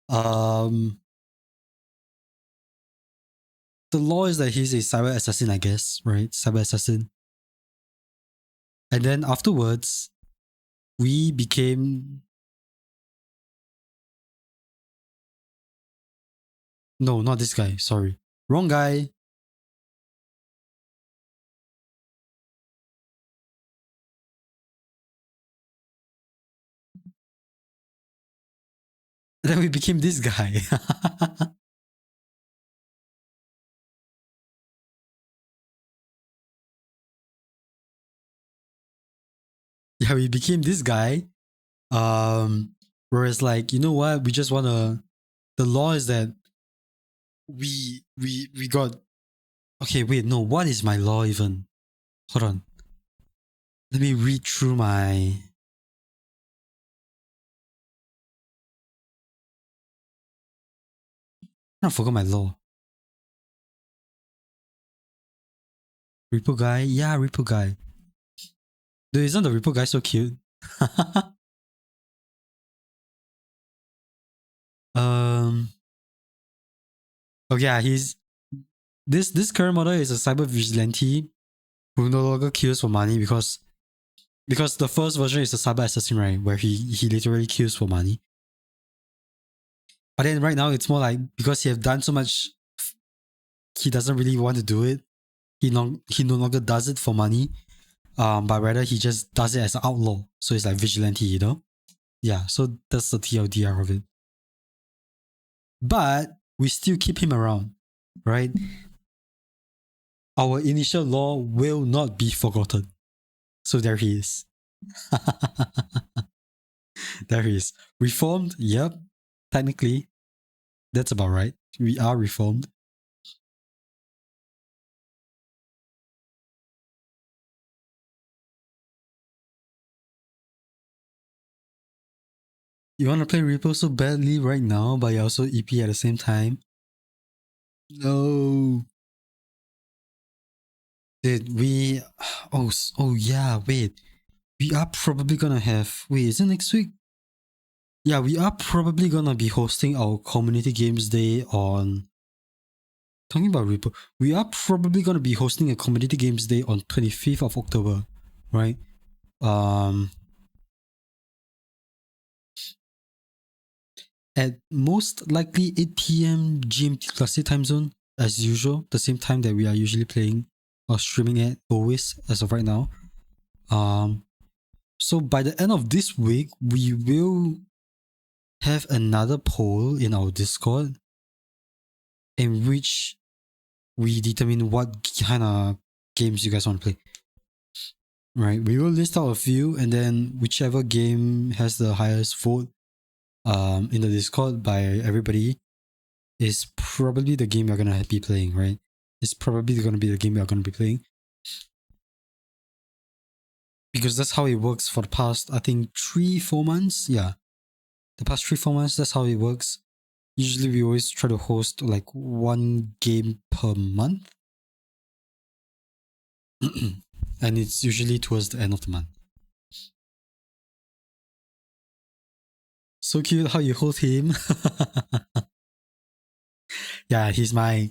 Speaker 1: The law is that he's a cyber assassin, I guess, right? Cyber assassin. And then afterwards, we became. No, not this guy. Sorry. Wrong guy. And then we became this guy. Yeah, we became this guy. Whereas like, you know what? We just wanna. The law is that we got. Okay, wait, no. What is my law even? Hold on. Let me read through my. I forgot my law. Repo guy? Yeah, Repo guy. Dude, isn't the Repo guy so cute? Oh yeah, he's this current model is a cyber vigilante who no longer kills for money because the first version is a cyber assassin, right? Where he literally kills for money. But then right now it's more like because he have done so much, he doesn't really want to do it. He no longer does it for money. But rather he just does it as an outlaw. So it's like vigilante, you know? Yeah, so that's the TLDR of it. But we still keep him around, right? Our initial law will not be forgotten. So there he is. There he is. Reformed? Yep. Technically, that's about right. We are reformed. You want to play Repo so badly right now, but you're also EP at the same time? No. Did we. Oh yeah, wait. We are probably gonna have. Wait, is it next week? Yeah, we are probably gonna be hosting our community games day on. Talking about Repo, we are probably gonna be hosting a community games day on 25th of October, right? At most likely 8 p.m. GMT Classic time zone, as usual, the same time that we are usually playing or streaming at always as of right now. So by the end of this week, we will have another poll in our Discord in which we determine what kind of games you guys want to play. Right, we will list out a few, and then whichever game has the highest vote in the Discord by everybody is probably the game you're gonna be playing, right? It's probably gonna be the game you're gonna be playing. Because that's how it works for the past, I think, 3-4 months. Yeah. The past 3-4 months, that's how it works. usually we always try to host like one game per month. And it's usually towards the end of the month. So cute how you hold him. Yeah, he's my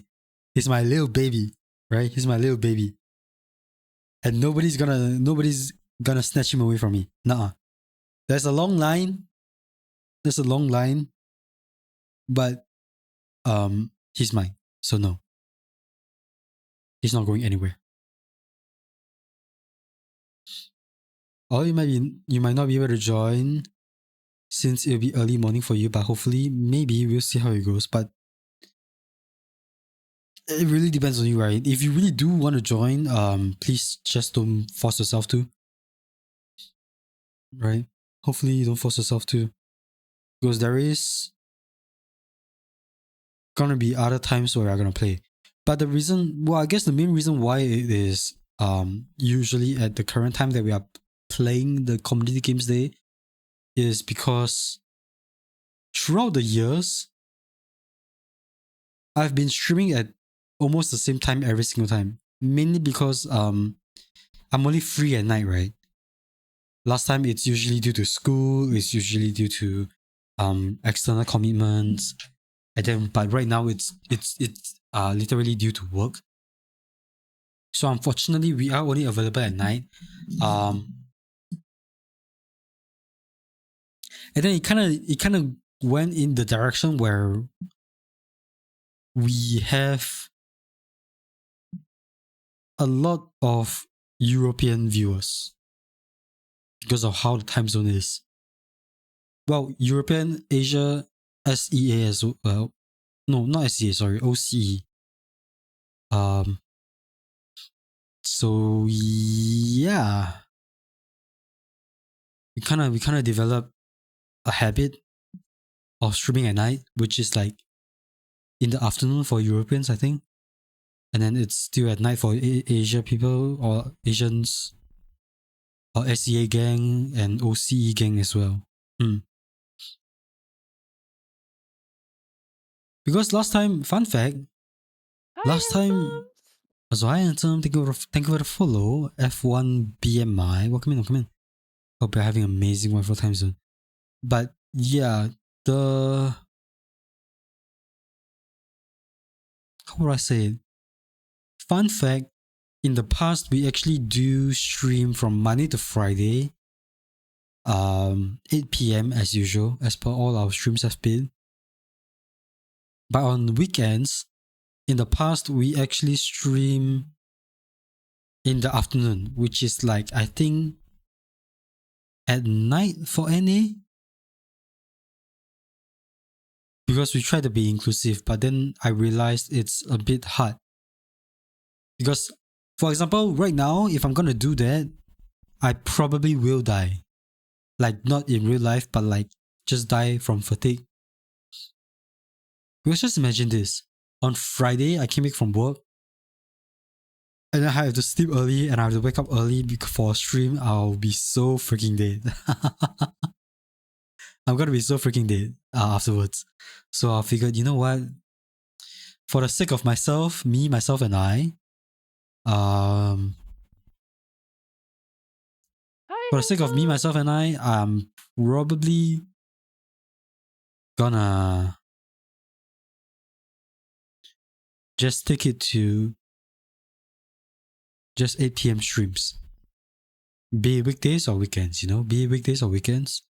Speaker 1: little baby, right? He's my little baby. And nobody's gonna snatch him away from me. Nuh-uh. There's a long line. But he's mine. So no. He's not going anywhere. Or you might not be able to join since it'll be early morning for you, but hopefully maybe we'll see how it goes. But it really depends on you, right? If you really do want to join, please just don't force yourself to. Right? Hopefully you don't force yourself to. Because there is gonna be other times where I'm gonna play. But I guess the main reason why it is usually at the current time that we are playing the community games day is because throughout the years I've been streaming at almost the same time every single time. Mainly because I'm only free at night, right? Last time it's usually due to school, it's usually due to external commitments. And then but right now it's literally due to work. So unfortunately we are only available at night. And then it kind of went in the direction where we have a lot of European viewers because of how the time zone is. Well, European, Asia, SEA as well. No, not SEA, sorry, OCE. So yeah, we kind of developed a habit of streaming at night, which is like in the afternoon for Europeans, I think, and then it's still at night for Asia people or Asians or SEA gang and OCE gang as well. Because last time, fun fact,
Speaker 2: Hi,
Speaker 1: last time,
Speaker 2: handsome.
Speaker 1: so hi handsome, thank you for the follow. F1 BMI, welcome in. Hope you're having an amazing wonderful time zone. But yeah, how would I say it? Fun fact, in the past we actually do stream from Monday to Friday, 8 p.m. as usual, as per all our streams have been. But on weekends, in the past we actually stream in the afternoon, which is like I think at night for NA, because we try to be inclusive, but then I realized it's a bit hard. Because, for example, right now, if I'm gonna do that, I probably will die. Like, not in real life, but like just die from fatigue. Because just imagine this. On Friday, I came back from work, and then I have to sleep early and I have to wake up early for a stream. I'll be so freaking dead. I'm gonna be so freaking dead afterwards. So I figured, you know what? For the sake of myself, myself, and um,
Speaker 2: Hi,
Speaker 1: for the sake of me,
Speaker 2: handsome.
Speaker 1: myself, and I'm probably gonna just stick it to just 8 p.m. streams. Be it weekdays or weekends, be it weekdays or weekends.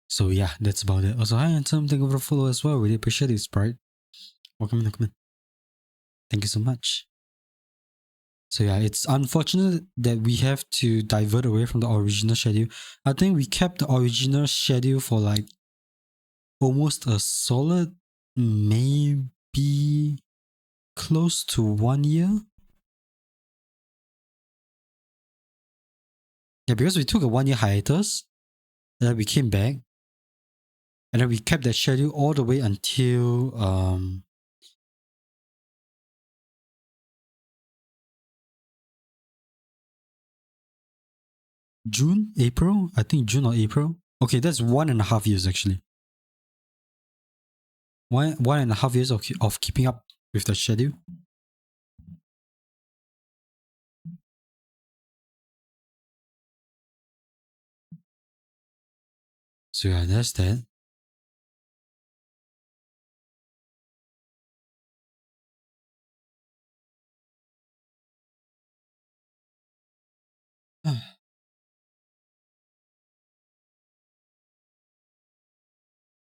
Speaker 1: So yeah, that's about it. Also, hi, and thank you for the follow as well. Really appreciate it, Sprite. Welcome in. Thank you so much. So yeah, it's unfortunate that we have to divert away from the original schedule. I think we kept the original schedule for like almost a solid, maybe close to 1 year. Yeah, because we took a 1 year hiatus, and then we came back, and then we kept that schedule all the way until June, April. I think June or April. Okay, that's 1.5 years actually. 1.5 years of keeping up with the schedule. So yeah, that's that.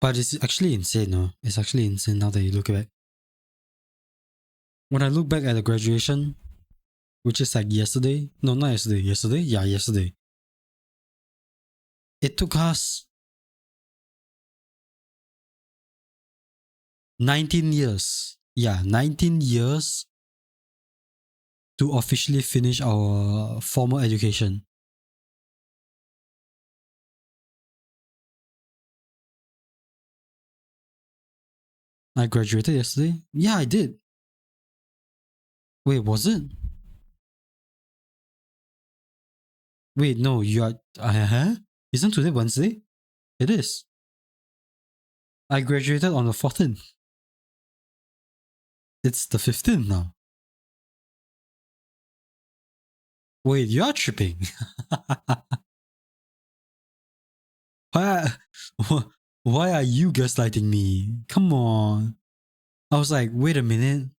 Speaker 1: But it's actually insane, no? It's actually insane now that you look back. When I look back at the graduation, which is like yesterday. No, not yesterday. Yesterday? Yeah, yesterday. It took us 19 years. Yeah, 19 years to officially finish our formal education. I graduated yesterday? Yeah, I did. Wait, was it? Wait, no, you are. Huh? Isn't today Wednesday? It is. I graduated on the 14th. It's the 15th now. Wait, you are tripping. why, why are you gaslighting me? Come on. I was like, wait a minute.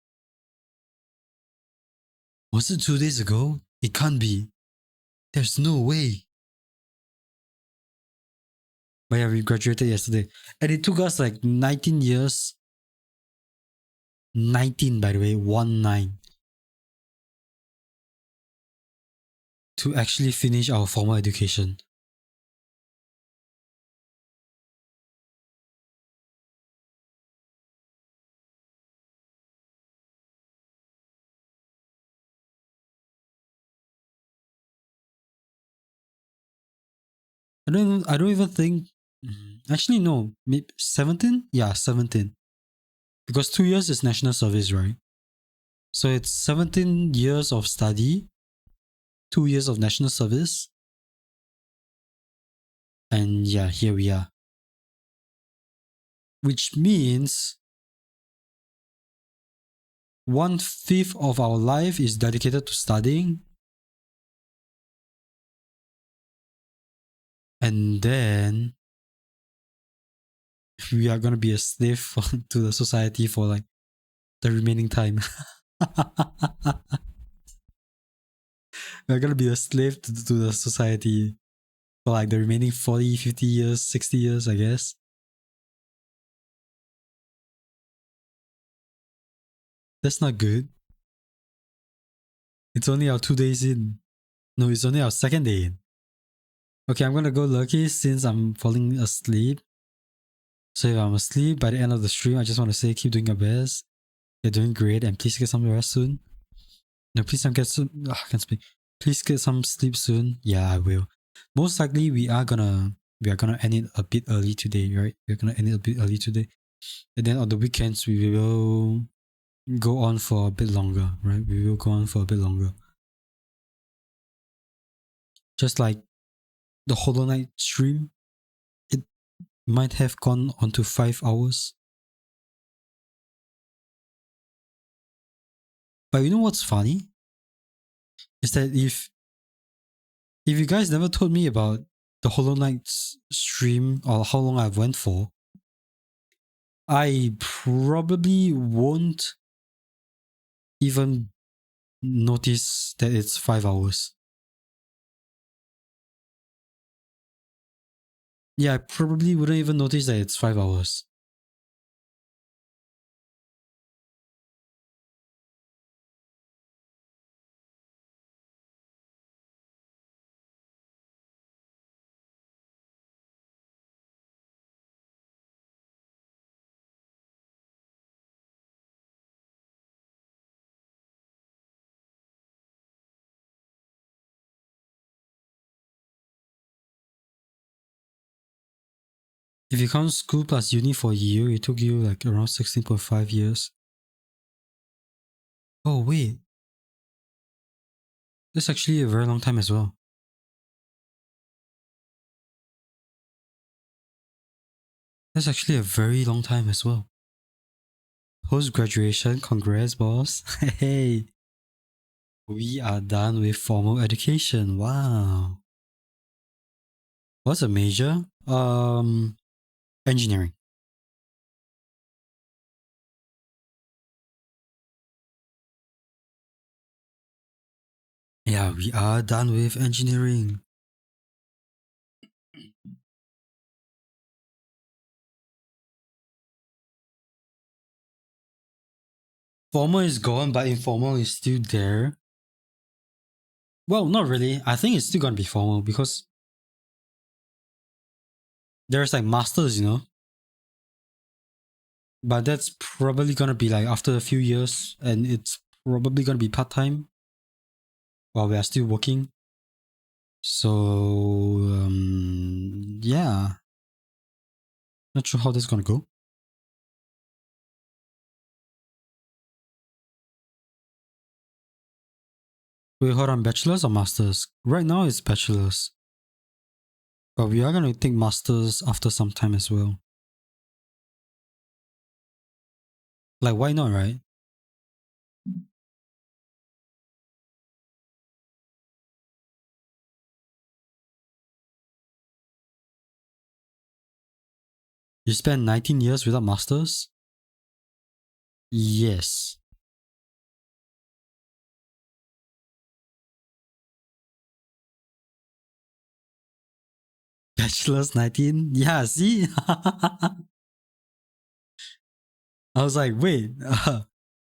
Speaker 1: Was it 2 days ago? It can't be. There's no way. But yeah, we graduated yesterday. And it took us like 19 years. 19, by the way, 1-9. To actually finish our formal education. I don't even think. Actually, no. 17? Yeah, 17. Because 2 years is national service, right? So it's 17 years of study, 2 years of national service. And yeah, here we are. Which means 1/5 of our life is dedicated to studying. And then we are gonna be a slave to the society for like the remaining time. We're gonna be a slave to the society for like the remaining 40, 50 years, 60 years, I guess. That's not good. It's only our 2 days in. No, it's only our second day in. Okay, I'm gonna go lucky since I'm falling asleep. So if I'm asleep by the end of the stream, I just want to say keep doing your best. You're doing great, and please get some rest soon. No, please don't get some. I can't speak. Please get some sleep soon. Yeah, I will. Most likely, we are gonna end it a bit early today, right? We're gonna end it a bit early today, and then on the weekends we will go on for a bit longer, right? We will go on for a bit longer. Just like the Hollow Knight stream, it might have gone on to 5 hours. But you know what's funny? Is that if you guys never told me about the Hollow Knight stream or how long I went for, I probably won't even notice that it's 5 hours. Yeah, I probably wouldn't even notice that it's 5 hours. If you count school plus uni for a year, it took you like around 16.5 years. Oh, wait. That's actually a very long time as well. That's actually a very long time as well. Post graduation, congrats, boss. Hey, we are done with formal education. Wow. What's a major? Engineering. Yeah, we are done with engineering. Formal is gone, but informal is still there. Well, not really. I think it's still gonna be formal because there's like masters, but that's probably gonna be like after a few years, and it's probably gonna be part time while we are still working. So yeah, not sure how that's gonna go. Wait, hold on, bachelor's or masters? Right now it's bachelor's, but we are gonna take masters after some time as well. Like, why not, right? You spent 19 years without masters? Yes. Bachelor's 19? Yeah, see? I was like, wait,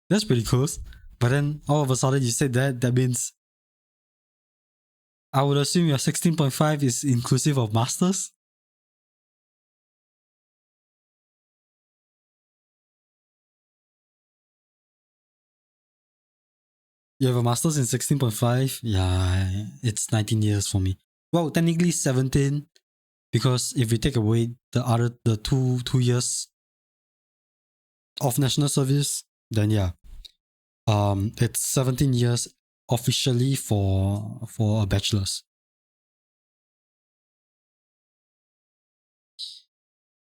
Speaker 1: that's pretty close. But then all of a sudden you said that means I would assume your 16.5 is inclusive of masters? You have a master's in 16.5? Yeah, it's 19 years for me. Well, technically 17, because if we take away the two years of national service, then yeah, it's 17 years officially for a bachelor's.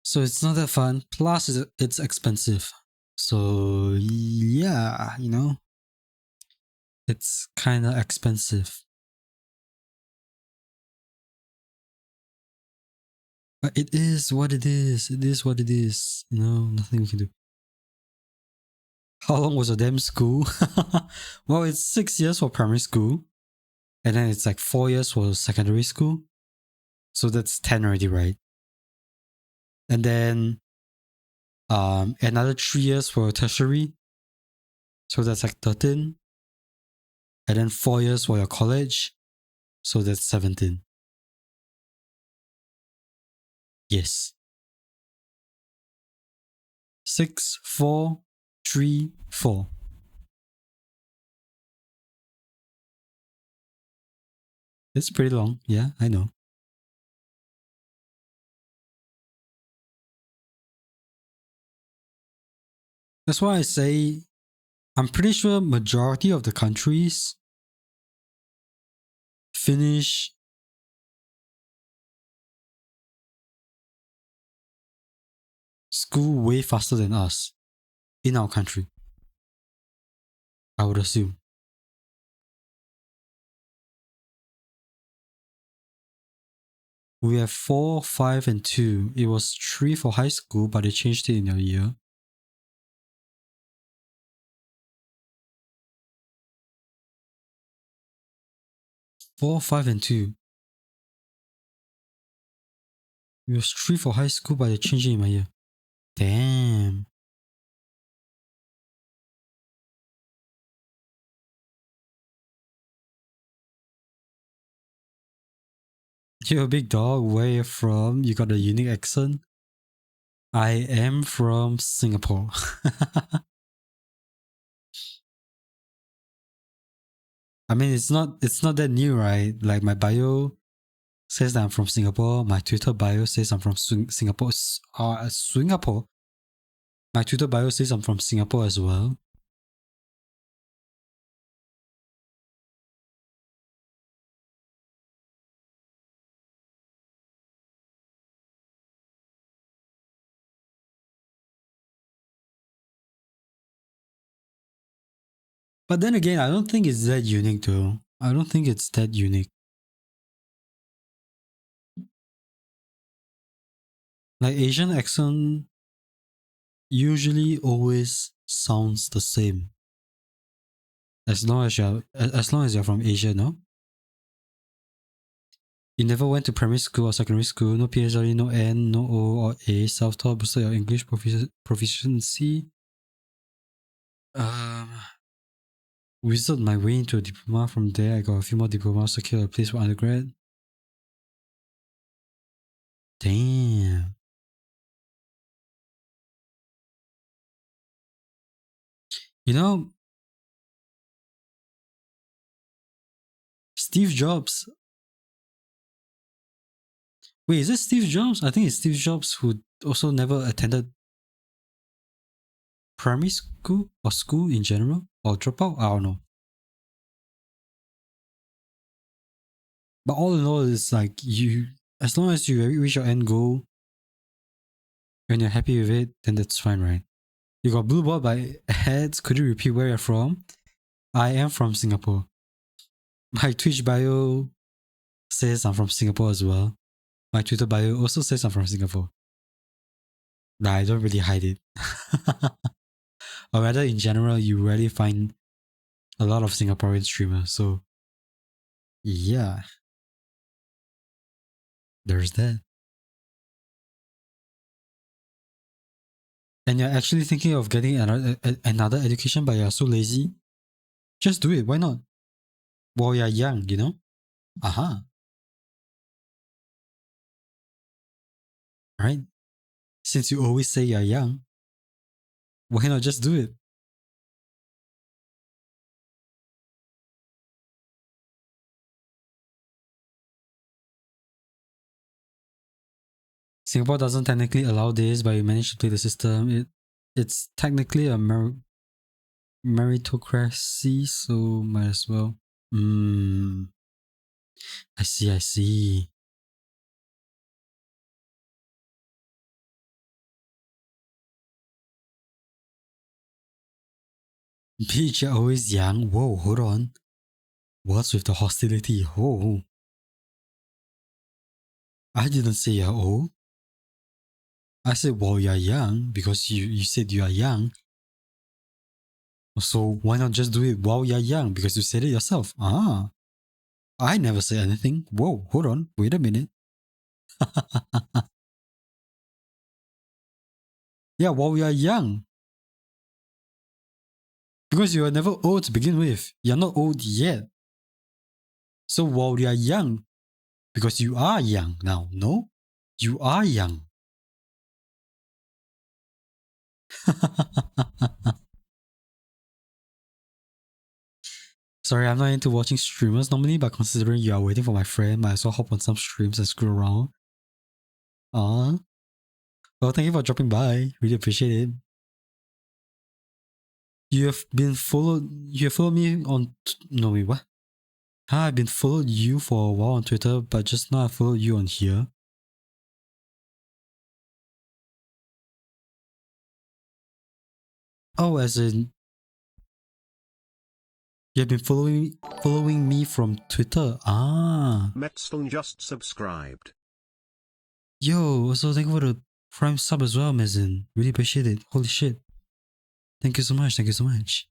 Speaker 1: So it's not that fun. Plus, it's expensive. So yeah, it's kind of expensive. But it is what it is. It is what it is. Nothing we can do. How long was your damn school? Well, it's 6 years for primary school, and then it's like 4 years for secondary school. So that's 10 already, right? And then another 3 years for tertiary. So that's like 13. And then 4 years for your college. So that's 17. Yes. 6, 4, 3, 4. It's pretty long. Yeah, I know. That's why I say I'm pretty sure majority of the countries finish school way faster than us in our country. I would assume. We have 4, 5, and 2. It was 3 for high school, but they changed it in a year. 4, 5, and 2. It was 3 for high school, but they changed it in my year. Damn. You're a big dog. Where you from? You got a unique accent. I am from Singapore. I mean, it's not that new, right? Like my bio says that I'm from Singapore. My Twitter bio says I'm from Singapore. Singapore. My Twitter bio says I'm from Singapore as well. But then again, I don't think it's that unique though. I don't think it's that unique. Like Asian accent usually always sounds the same. As long as you're from Asia, no? You never went to primary school or secondary school, no PSLE, no N, no O or A, self-taught, boosted your English proficiency. Wizard my way into a diploma. From there, I got a few more diplomas, secured a place for undergrad. Damn. You know, Steve Jobs. Wait, is it Steve Jobs? I think it's Steve Jobs who also never attended primary school or school in general or drop out. I don't know. But all in all, it's like you, as long as you reach your end goal and you're happy with it, then that's fine, right? You got blue ball by heads. Could you repeat where you're from? I am from Singapore. My Twitch bio says I'm from Singapore as well. My Twitter bio also says I'm from Singapore. But I don't really hide it. Or rather, in general, you rarely find a lot of Singaporean streamers. So, yeah, there's that. And you're actually thinking of getting another education, but you're so lazy. Just do it. Why not? While you're young, you know? Aha. Right? Since you always say you're young, why not just do it? Singapore doesn't technically allow this, but you manage to play the system. It's technically a meritocracy, so might as well. I see. Bitch, you're always young. Whoa, hold on. What's with the hostility? Whoa. I didn't say you're old. I said, well, you're young because you said you are young. So why not just do it while you're young? Because you said it yourself. Ah. I never said anything. Whoa, hold on. Wait a minute. Yeah, while you're young. Because you are never old to begin with. You're not old yet. So while you're young, because you are young now, no? You are young. Sorry, I'm not into watching streamers normally, but considering you are waiting for my friend, might as well hop on some streams and screw around. Well, thank you for dropping by. Really appreciate it. You have followed me on... No, wait, what? I've been followed you for a while on Twitter, but just now I followed you on here. Oh, as in... You've been following me from Twitter. Ah.
Speaker 3: Metzlung just subscribed.
Speaker 1: Yo, also thank you for the Prime sub as well, Mezin. Really appreciate it. Holy shit. Thank you so much. Thank you so much.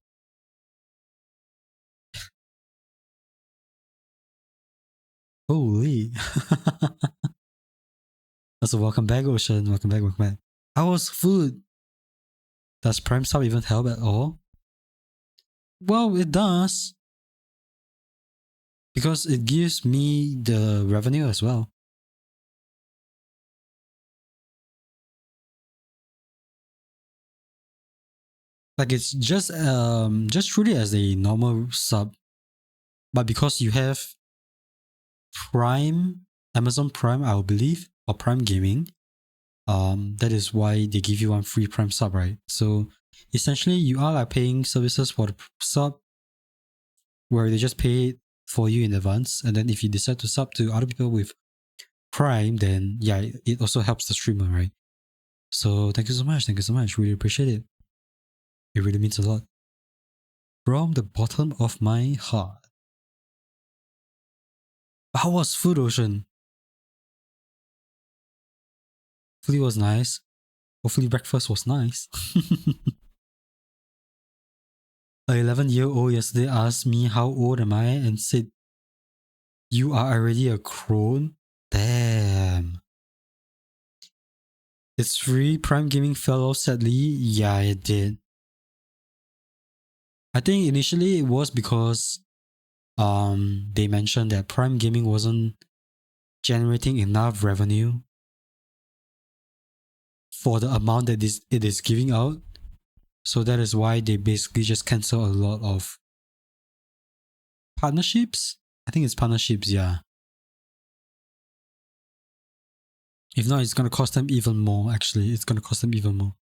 Speaker 1: Holy. Also, welcome back, Ocean. Welcome back. How was food? Does Prime sub even help at all? Well, it does. Because it gives me the revenue as well. Like it's just truly as a normal sub. But because you have Prime, Amazon Prime, I believe, or Prime Gaming, that is why they give you one free Prime sub, right? So essentially you are like paying services for the sub where they just pay it for you in advance, and then if you decide to sub to other people with Prime, then yeah, it also helps the streamer, right? So thank you so much, really appreciate it. It really means a lot. from the bottom of my heart. How was Food Ocean? Hopefully it was nice. Hopefully breakfast was nice. A 11-year-old yesterday asked me how old am I and said, "You are already a crone?" Damn. It's free. Prime Gaming fell off sadly. Yeah, it did. I think initially it was because they mentioned that Prime Gaming wasn't generating enough revenue for the amount that it is giving out. So that is why they basically just cancel a lot of partnerships. I think it's partnerships, yeah. If not, it's gonna cost them even more, actually. It's gonna cost them even more.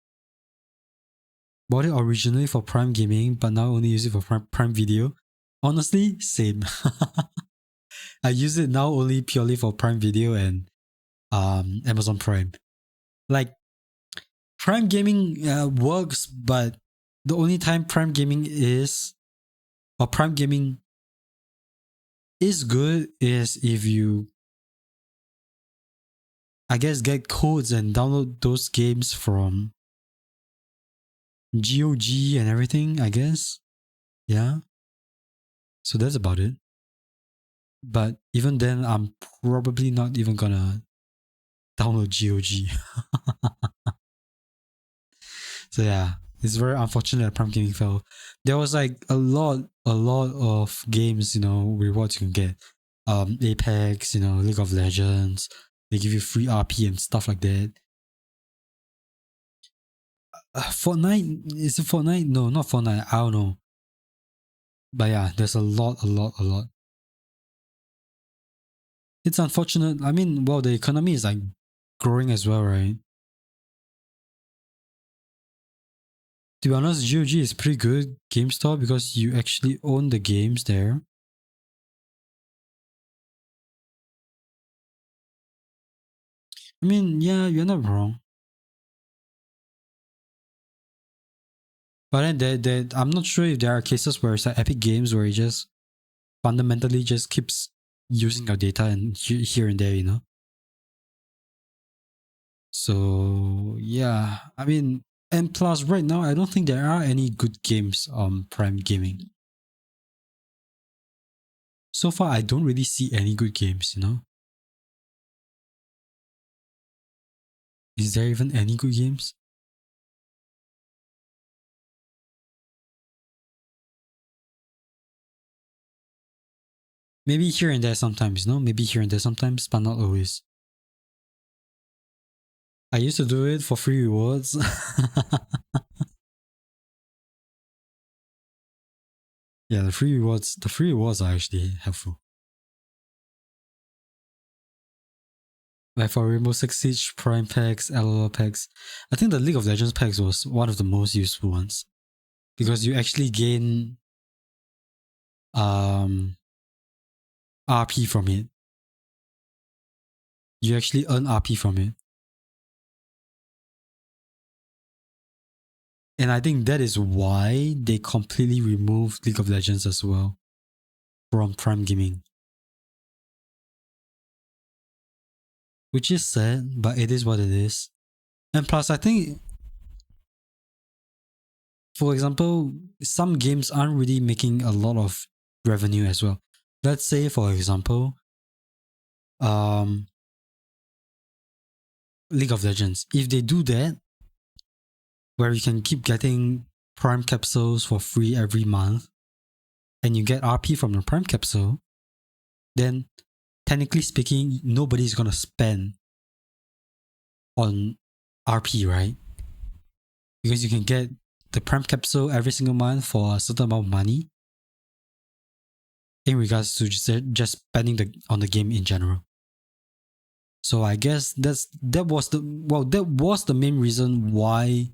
Speaker 1: Bought it originally for Prime Gaming, but now only use it for Prime Video. Honestly, same. I use it now only purely for Prime Video and Amazon Prime. Like, Prime Gaming works, but the only time Prime Gaming is good is if you, I guess, get codes and download those games from GOG and everything, I guess. Yeah. So that's about it. But even then, I'm probably not even gonna download GOG. So yeah, it's very unfortunate that Prime Gaming fell. There was like a lot of games, rewards you can get. Apex, League of Legends. They give you free RP and stuff like that. Fortnite, is it Fortnite? No, not Fortnite. I don't know. But yeah, there's a lot. It's unfortunate. I mean, well, the economy is like growing as well, right? To be honest, GOG is pretty good game store because you actually own the games there. I mean, yeah, you're not wrong. But then I'm not sure if there are cases where it's like Epic Games where it just fundamentally just keeps using your data and here and there. So yeah, I mean, and plus right now I don't think there are any good games on Prime Gaming. So far I don't really see any good games. Is there even any good games? Maybe here and there sometimes, maybe here and there sometimes, but not always. I used to do it for free rewards. Yeah, the free rewards are actually helpful. Like for Rainbow Six Siege Prime packs, LOL packs, I think the League of Legends packs was one of the most useful ones because you actually gain RP from it. You actually earn RP from it. And I think that is why they completely removed League of Legends as well from Prime Gaming. Which is sad, but it is what it is. And plus, I think, for example, some games aren't really making a lot of revenue as well. Let's say, for example, League of Legends. If they do that, where you can keep getting Prime capsules for free every month, and you get RP from the Prime capsule, then technically speaking, nobody's gonna spend on RP, right? Because you can get the Prime capsule every single month for a certain amount of money in regards to just spending on the game in general. So I guess that was the main reason why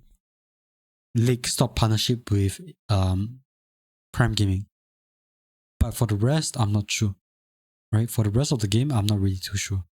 Speaker 1: League stopped partnership with Prime Gaming. But for the rest, I'm not sure. Right? For the rest of the game, I'm not really too sure.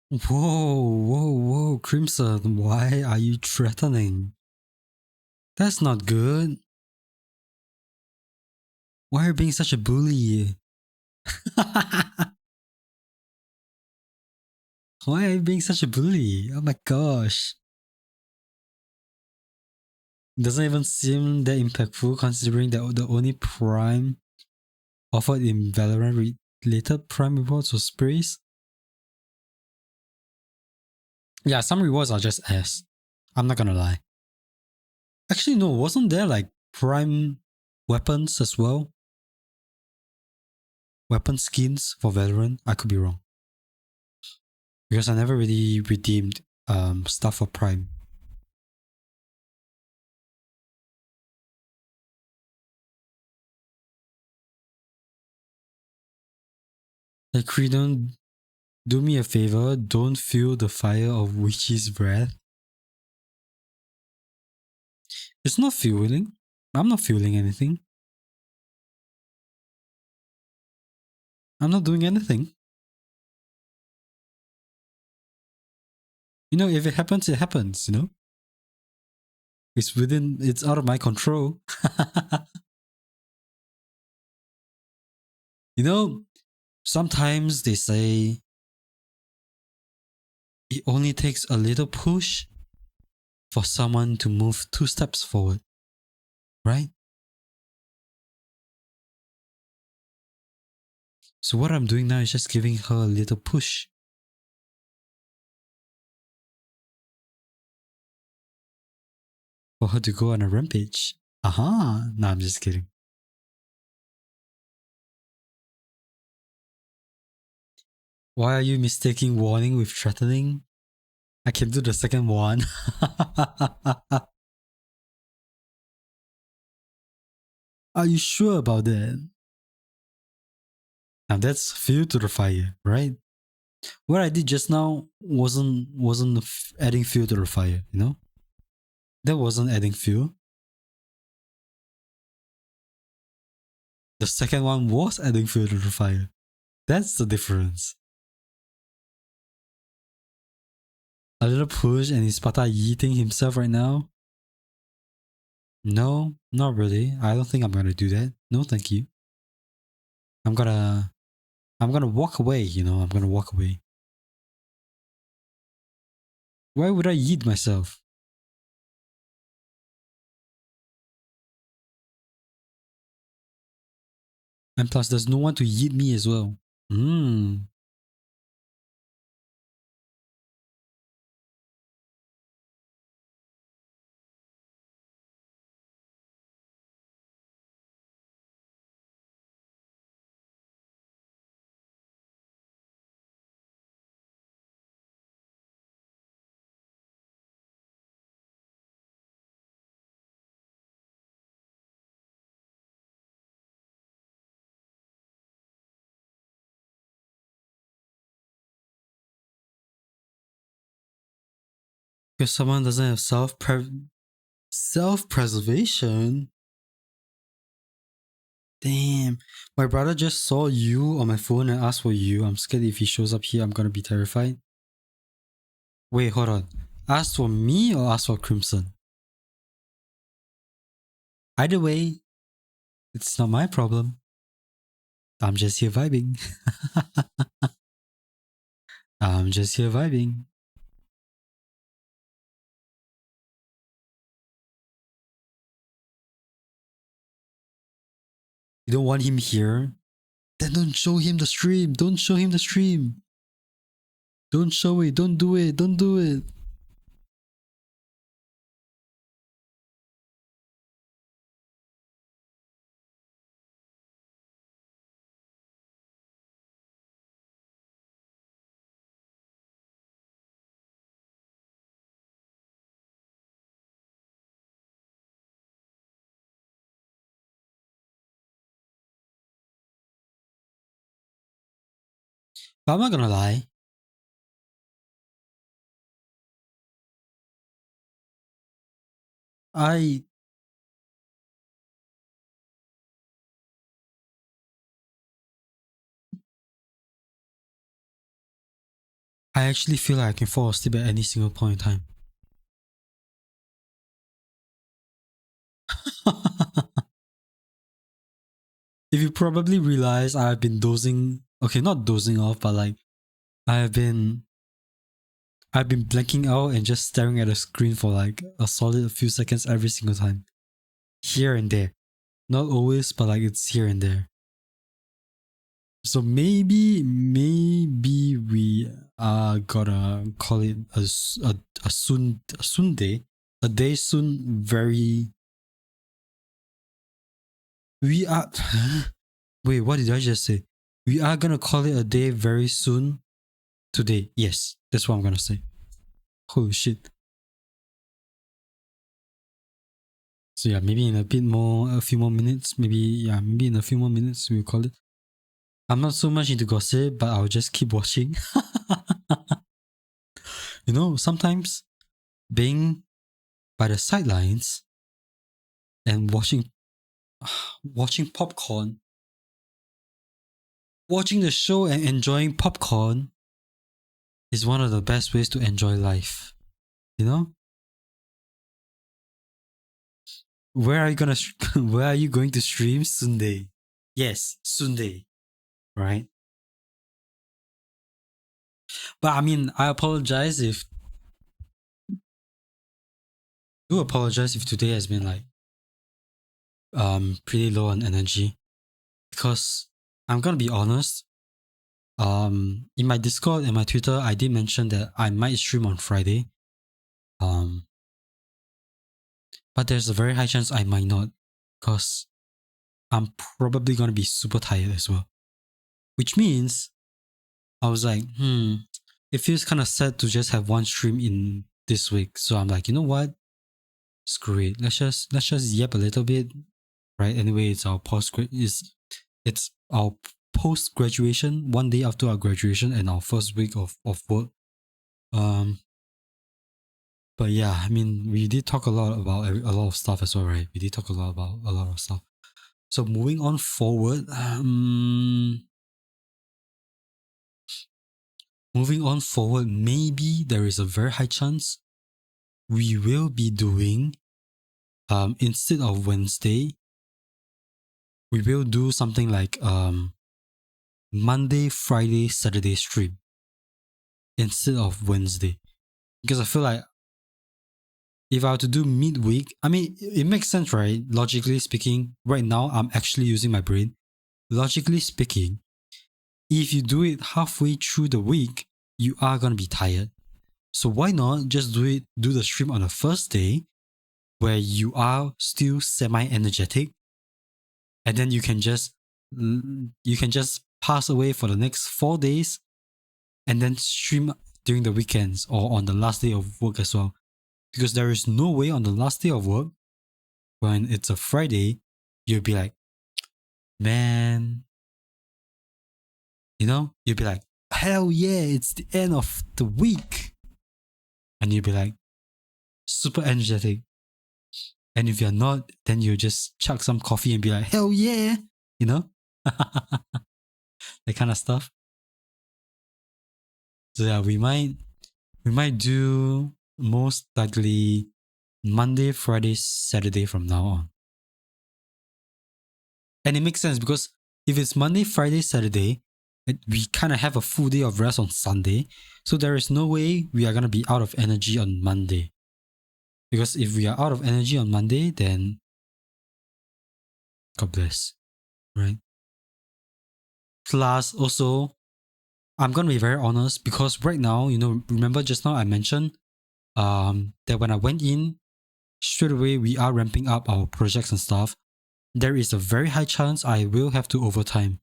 Speaker 1: Whoa, Crimson, why are you threatening? That's not good. Why are you being such a bully? Why are you being such a bully? Oh my gosh. Doesn't even seem that impactful considering that the only prime offered in Valorant related prime rewards was sprays. Yeah, some rewards are just ass. I'm not gonna lie. Actually, no, wasn't there like prime weapons as well? Weapon skins for Valorant? I could be wrong. Because I never really redeemed stuff for prime. Like, Creedon, do me a favor, don't feel the fire of Witch's breath. It's not fueling. I'm not fueling anything. I'm not doing anything. You know, if it happens, it happens, you know? It's out of my control. You know, sometimes they say it only takes a little push for someone to move 2 steps forward, right? So what I'm doing now is just giving her a little push. For her to go on a rampage. Aha! No, I'm just kidding. Why are you mistaking warning with threatening? I can do the second one. Are you sure about that? Now that's fuel to the fire, right? What I did just now wasn't adding fuel to the fire, you know? That wasn't adding fuel. The second one was adding fuel to the fire. That's the difference. A little push and is Pata yeeting himself right now? No, not really. I don't think I'm gonna do that. No, thank you. I'm gonna walk away, you know, I'm gonna walk away. Why would I yeet myself? And plus, there's no one to yeet me as well. Because someone doesn't have self-preservation. Damn. My brother just saw you on my phone and asked for you. I'm scared if he shows up here, I'm gonna be terrified. Wait, hold on. Asked for me or asked for Crimson? Either way, it's not my problem. I'm just here vibing. I'm just here vibing. You don't want him here? Then don't show him the stream. Don't show him the stream. Don't show it. Don't do it. Don't do it. But I'm not gonna lie. I I actually feel like I can fall asleep at any single point in time. If you probably realize, I've been dozing, okay, not dozing off, but like I've been blanking out and just staring at the screen for like a solid few seconds every single time. Here and there. Not always, but like it's here and there. So maybe we are gonna call it a soon day. A day soon very. We are. Wait, what did I just say? We are gonna call it a day very soon today. Yes, that's what I'm gonna say. Holy shit. So yeah, maybe in a few more minutes, maybe in a few more minutes we'll call it. I'm not so much into gossip, but I'll just keep watching. You know, sometimes being by the sidelines and watching popcorn, watching the show and enjoying popcorn is one of the best ways to enjoy life. You know? Where are you going to stream? Sunday. Yes, Sunday. Right? But I mean, I apologize if today has been like pretty low on energy, because I'm gonna be honest, in my Discord and my Twitter I did mention that I might stream on Friday, but there's a very high chance I might not, because I'm probably gonna be super tired as well, which means I was like, it feels kind of sad to just have one stream in this week. So I'm like, you know what, screw it, let's just yap a little bit, right? Anyway, it's our it's our post graduation, one day after our graduation and our first week of work. But yeah, I mean, we did talk a lot about a lot of stuff as well, right? We did talk a lot about a lot of stuff. So moving on forward, maybe there is a very high chance we will be doing, instead of Wednesday, we will do something like Monday, Friday, Saturday stream instead of Wednesday. Because I feel like if I were to do midweek, I mean, it makes sense, right? Logically speaking, right now I'm actually using my brain. Logically speaking, if you do it halfway through the week, you are gonna be tired. So why not just do the stream on the first day where you are still semi-energetic, and then you can just pass away for the next 4 days and then stream during the weekends or on the last day of work as well. Because there is no way on the last day of work, when it's a Friday, you'll be like, man, you know, you'll be like, hell yeah, it's the end of the week. And you'll be like, super energetic. And if you're not, then you just chuck some coffee and be like, hell yeah, you know? That kind of stuff. So yeah, we might do most likely Monday, Friday, Saturday from now on. And it makes sense because if it's Monday, Friday, Saturday, we kind of have a full day of rest on Sunday. So there is no way we are going to be out of energy on Monday. Because if we are out of energy on Monday, then God bless, right? Plus, also, I'm going to be very honest, because right now, you know, remember just now I mentioned that when I went in, straight away we are ramping up our projects and stuff. There is a very high chance I will have to overtime.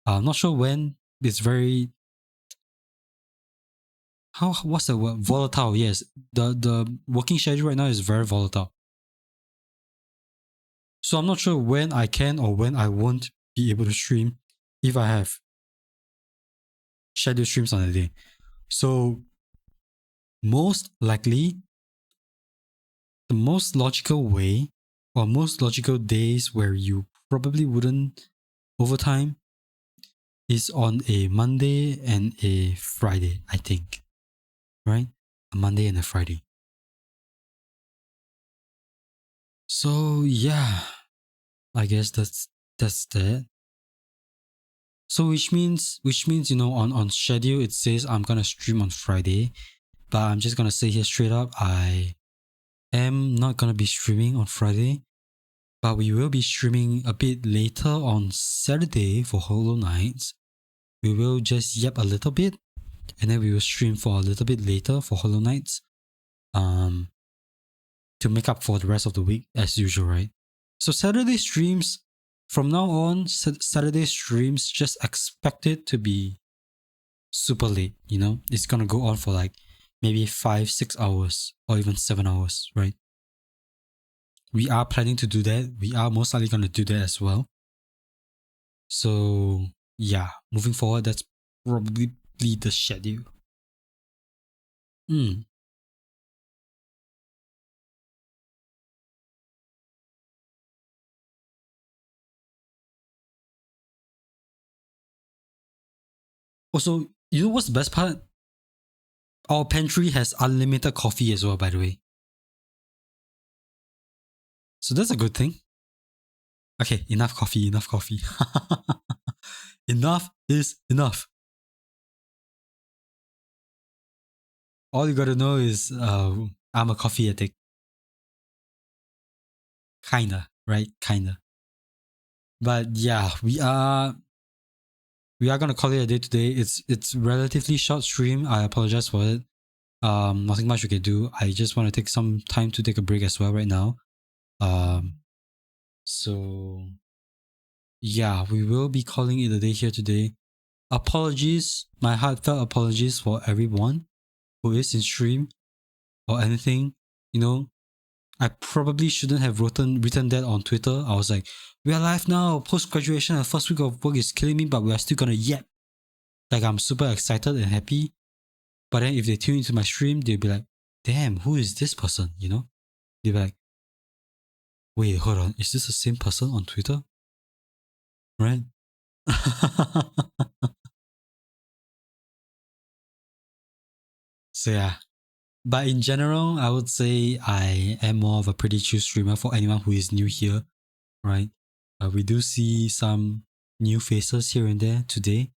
Speaker 1: I'm not sure when. It's very, what's the word? Volatile. Yes, the working schedule right now is very volatile. So I'm not sure when I can or when I won't be able to stream if I have scheduled streams on a day. So most likely, the most logical way or most logical days where you probably wouldn't overtime is on a Monday and a Friday, I think. right? A Monday and a Friday. So yeah, I guess that's that. So which means on schedule it says I'm gonna stream on Friday, but I'm just gonna say here straight up I am not gonna be streaming on Friday, but we will be streaming a bit later on Saturday for Hollow Knights. We will just yap a little bit, and then we will stream for a little bit later for Hollow Knights. To make up for the rest of the week as usual, right? So Saturday streams from now on, Saturday streams just expect it to be super late. It's gonna go on for like maybe 5-6 hours or even 7 hours, right? We are planning to do that. We are most likely gonna do that as well. So yeah, moving forward, that's probably the schedule. Also, you know what's the best part? Our pantry has unlimited coffee as well, by the way. So that's a good thing. Okay, enough coffee. Enough is enough. All you gotta know is I'm a coffee addict. Kinda, right? Kinda. But yeah, we are gonna call it a day today. It's relatively short stream. I apologize for it. Nothing much we can do. I just want to take some time to take a break as well right now. So yeah, we will be calling it a day here today. Apologies, my heartfelt apologies for everyone who is in stream or anything. I probably shouldn't have written that on Twitter. I was like, we are live now, post graduation, the first week of work is killing me, but we are still gonna yap. Like I'm super excited and happy. But then if they tune into my stream, they'll be like, damn, who is this person? They'll be like, wait, hold on, is this the same person on Twitter? Right? So yeah. But in general, I would say I am more of a pretty chill streamer for anyone who is new here, right? We do see some new faces here and there today.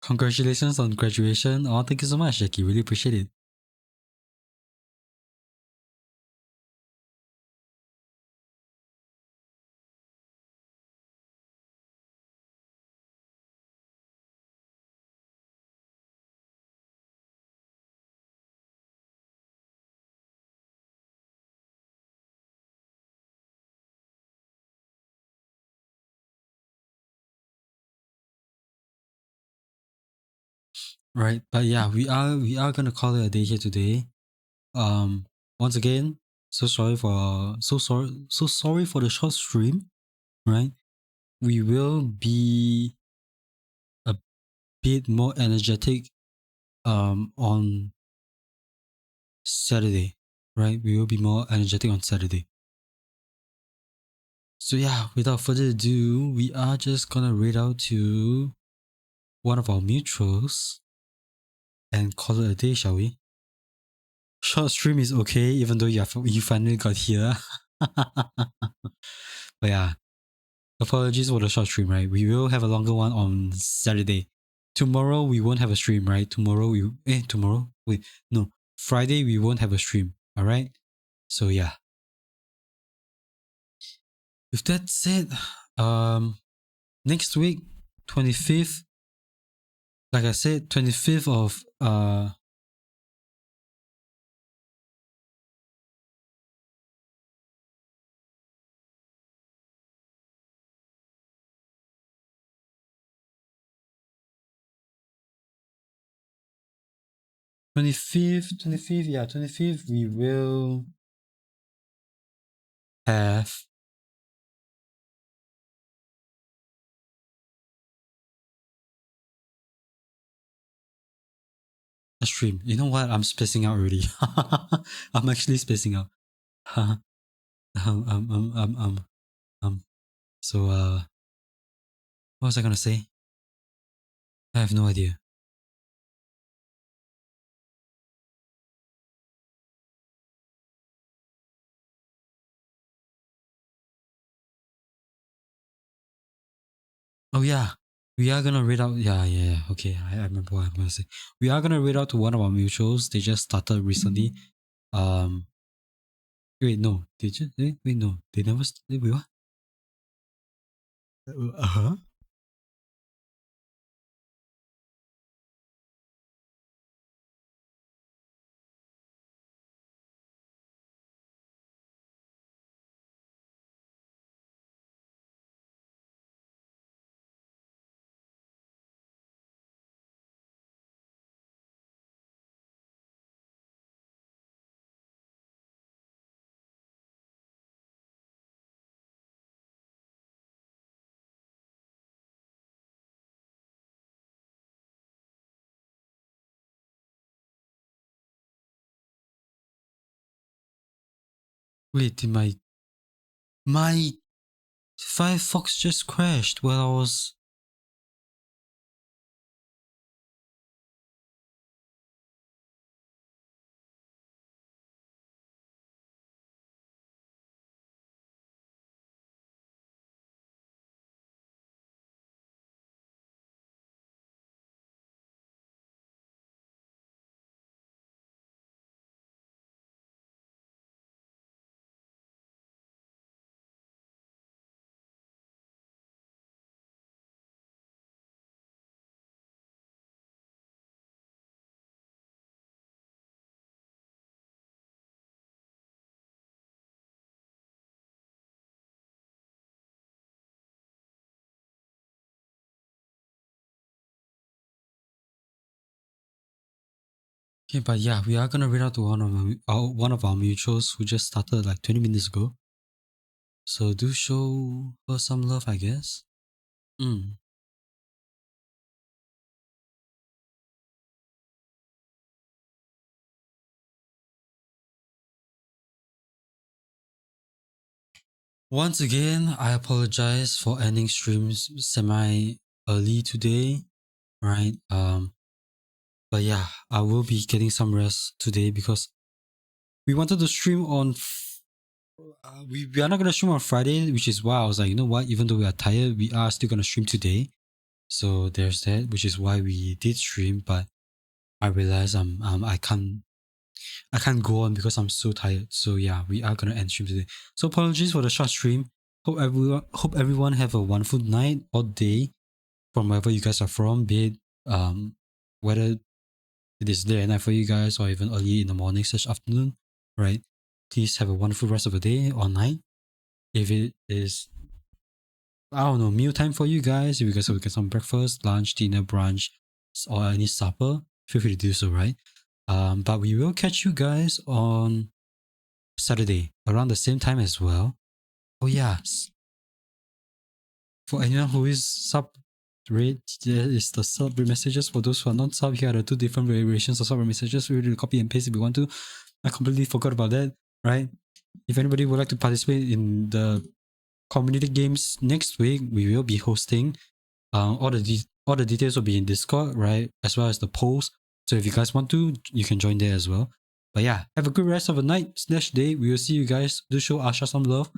Speaker 1: Congratulations on graduation. Oh, thank you so much, Jackie. Really appreciate it. Right. But yeah, we are gonna call it a day here today. Once again, so sorry for the short stream, right? We will be a bit more energetic on Saturday, right? We will be more energetic on Saturday. So yeah, without further ado, we are just gonna read out to one of our mutuals and call it a day, shall we? Short stream is okay, even though you finally got here. But yeah, apologies for the short stream, right? We will have a longer one on Saturday. Tomorrow we won't have a stream, right? Friday we won't have a stream, alright? So yeah. With that said, next week, 25th, like I said, 25th of 25th, we will have a stream. You know what? I'm spacing out already. I'm actually spacing out. So what was I gonna say? I have no idea. Oh yeah, we are gonna read out. Yeah. Okay, I remember what I'm gonna say. We are gonna read out to one of our mutuals. They just started recently. Wait, no, they just wait, no, they never. Wait, what? Uh-huh. Wait, did my Firefox just crashed while I was. Okay, but yeah, we are gonna read out to one of our mutuals who just started like 20 minutes ago. So do show her some love, I guess. Once again, I apologize for ending streams semi early today, right? But yeah, I will be getting some rest today because we wanted to stream on. We are not gonna stream on Friday, which is why I was like, you know what? Even though we are tired, we are still gonna stream today. So there's that, which is why we did stream. But I realized I can't go on because I'm so tired. So yeah, we are gonna end stream today. So apologies for the short stream. Hope everyone have a wonderful night or day from wherever you guys are from, be it whether it is late at night for you guys or even early in the morning slash afternoon, right? Please have a wonderful rest of the day or night. If it is, I don't know, meal time for you guys, if you guys have get some breakfast, lunch, dinner, brunch, or any supper, feel free to do so, right? But we will catch you guys on Saturday around the same time as well. Oh yeah, for anyone who is sub rate, there is the sub rate messages. For those who are not sub, here are the two different variations of sub rate messages. Feel free to copy and paste if you want to. I completely forgot about that, right? If anybody would like to participate in the community games next week, we will be hosting. All the details will be in Discord, right? As well as the polls. So if you guys want to, you can join there as well. But yeah, have a good rest of the night slash day. We will see you guys. Do show Asha some love.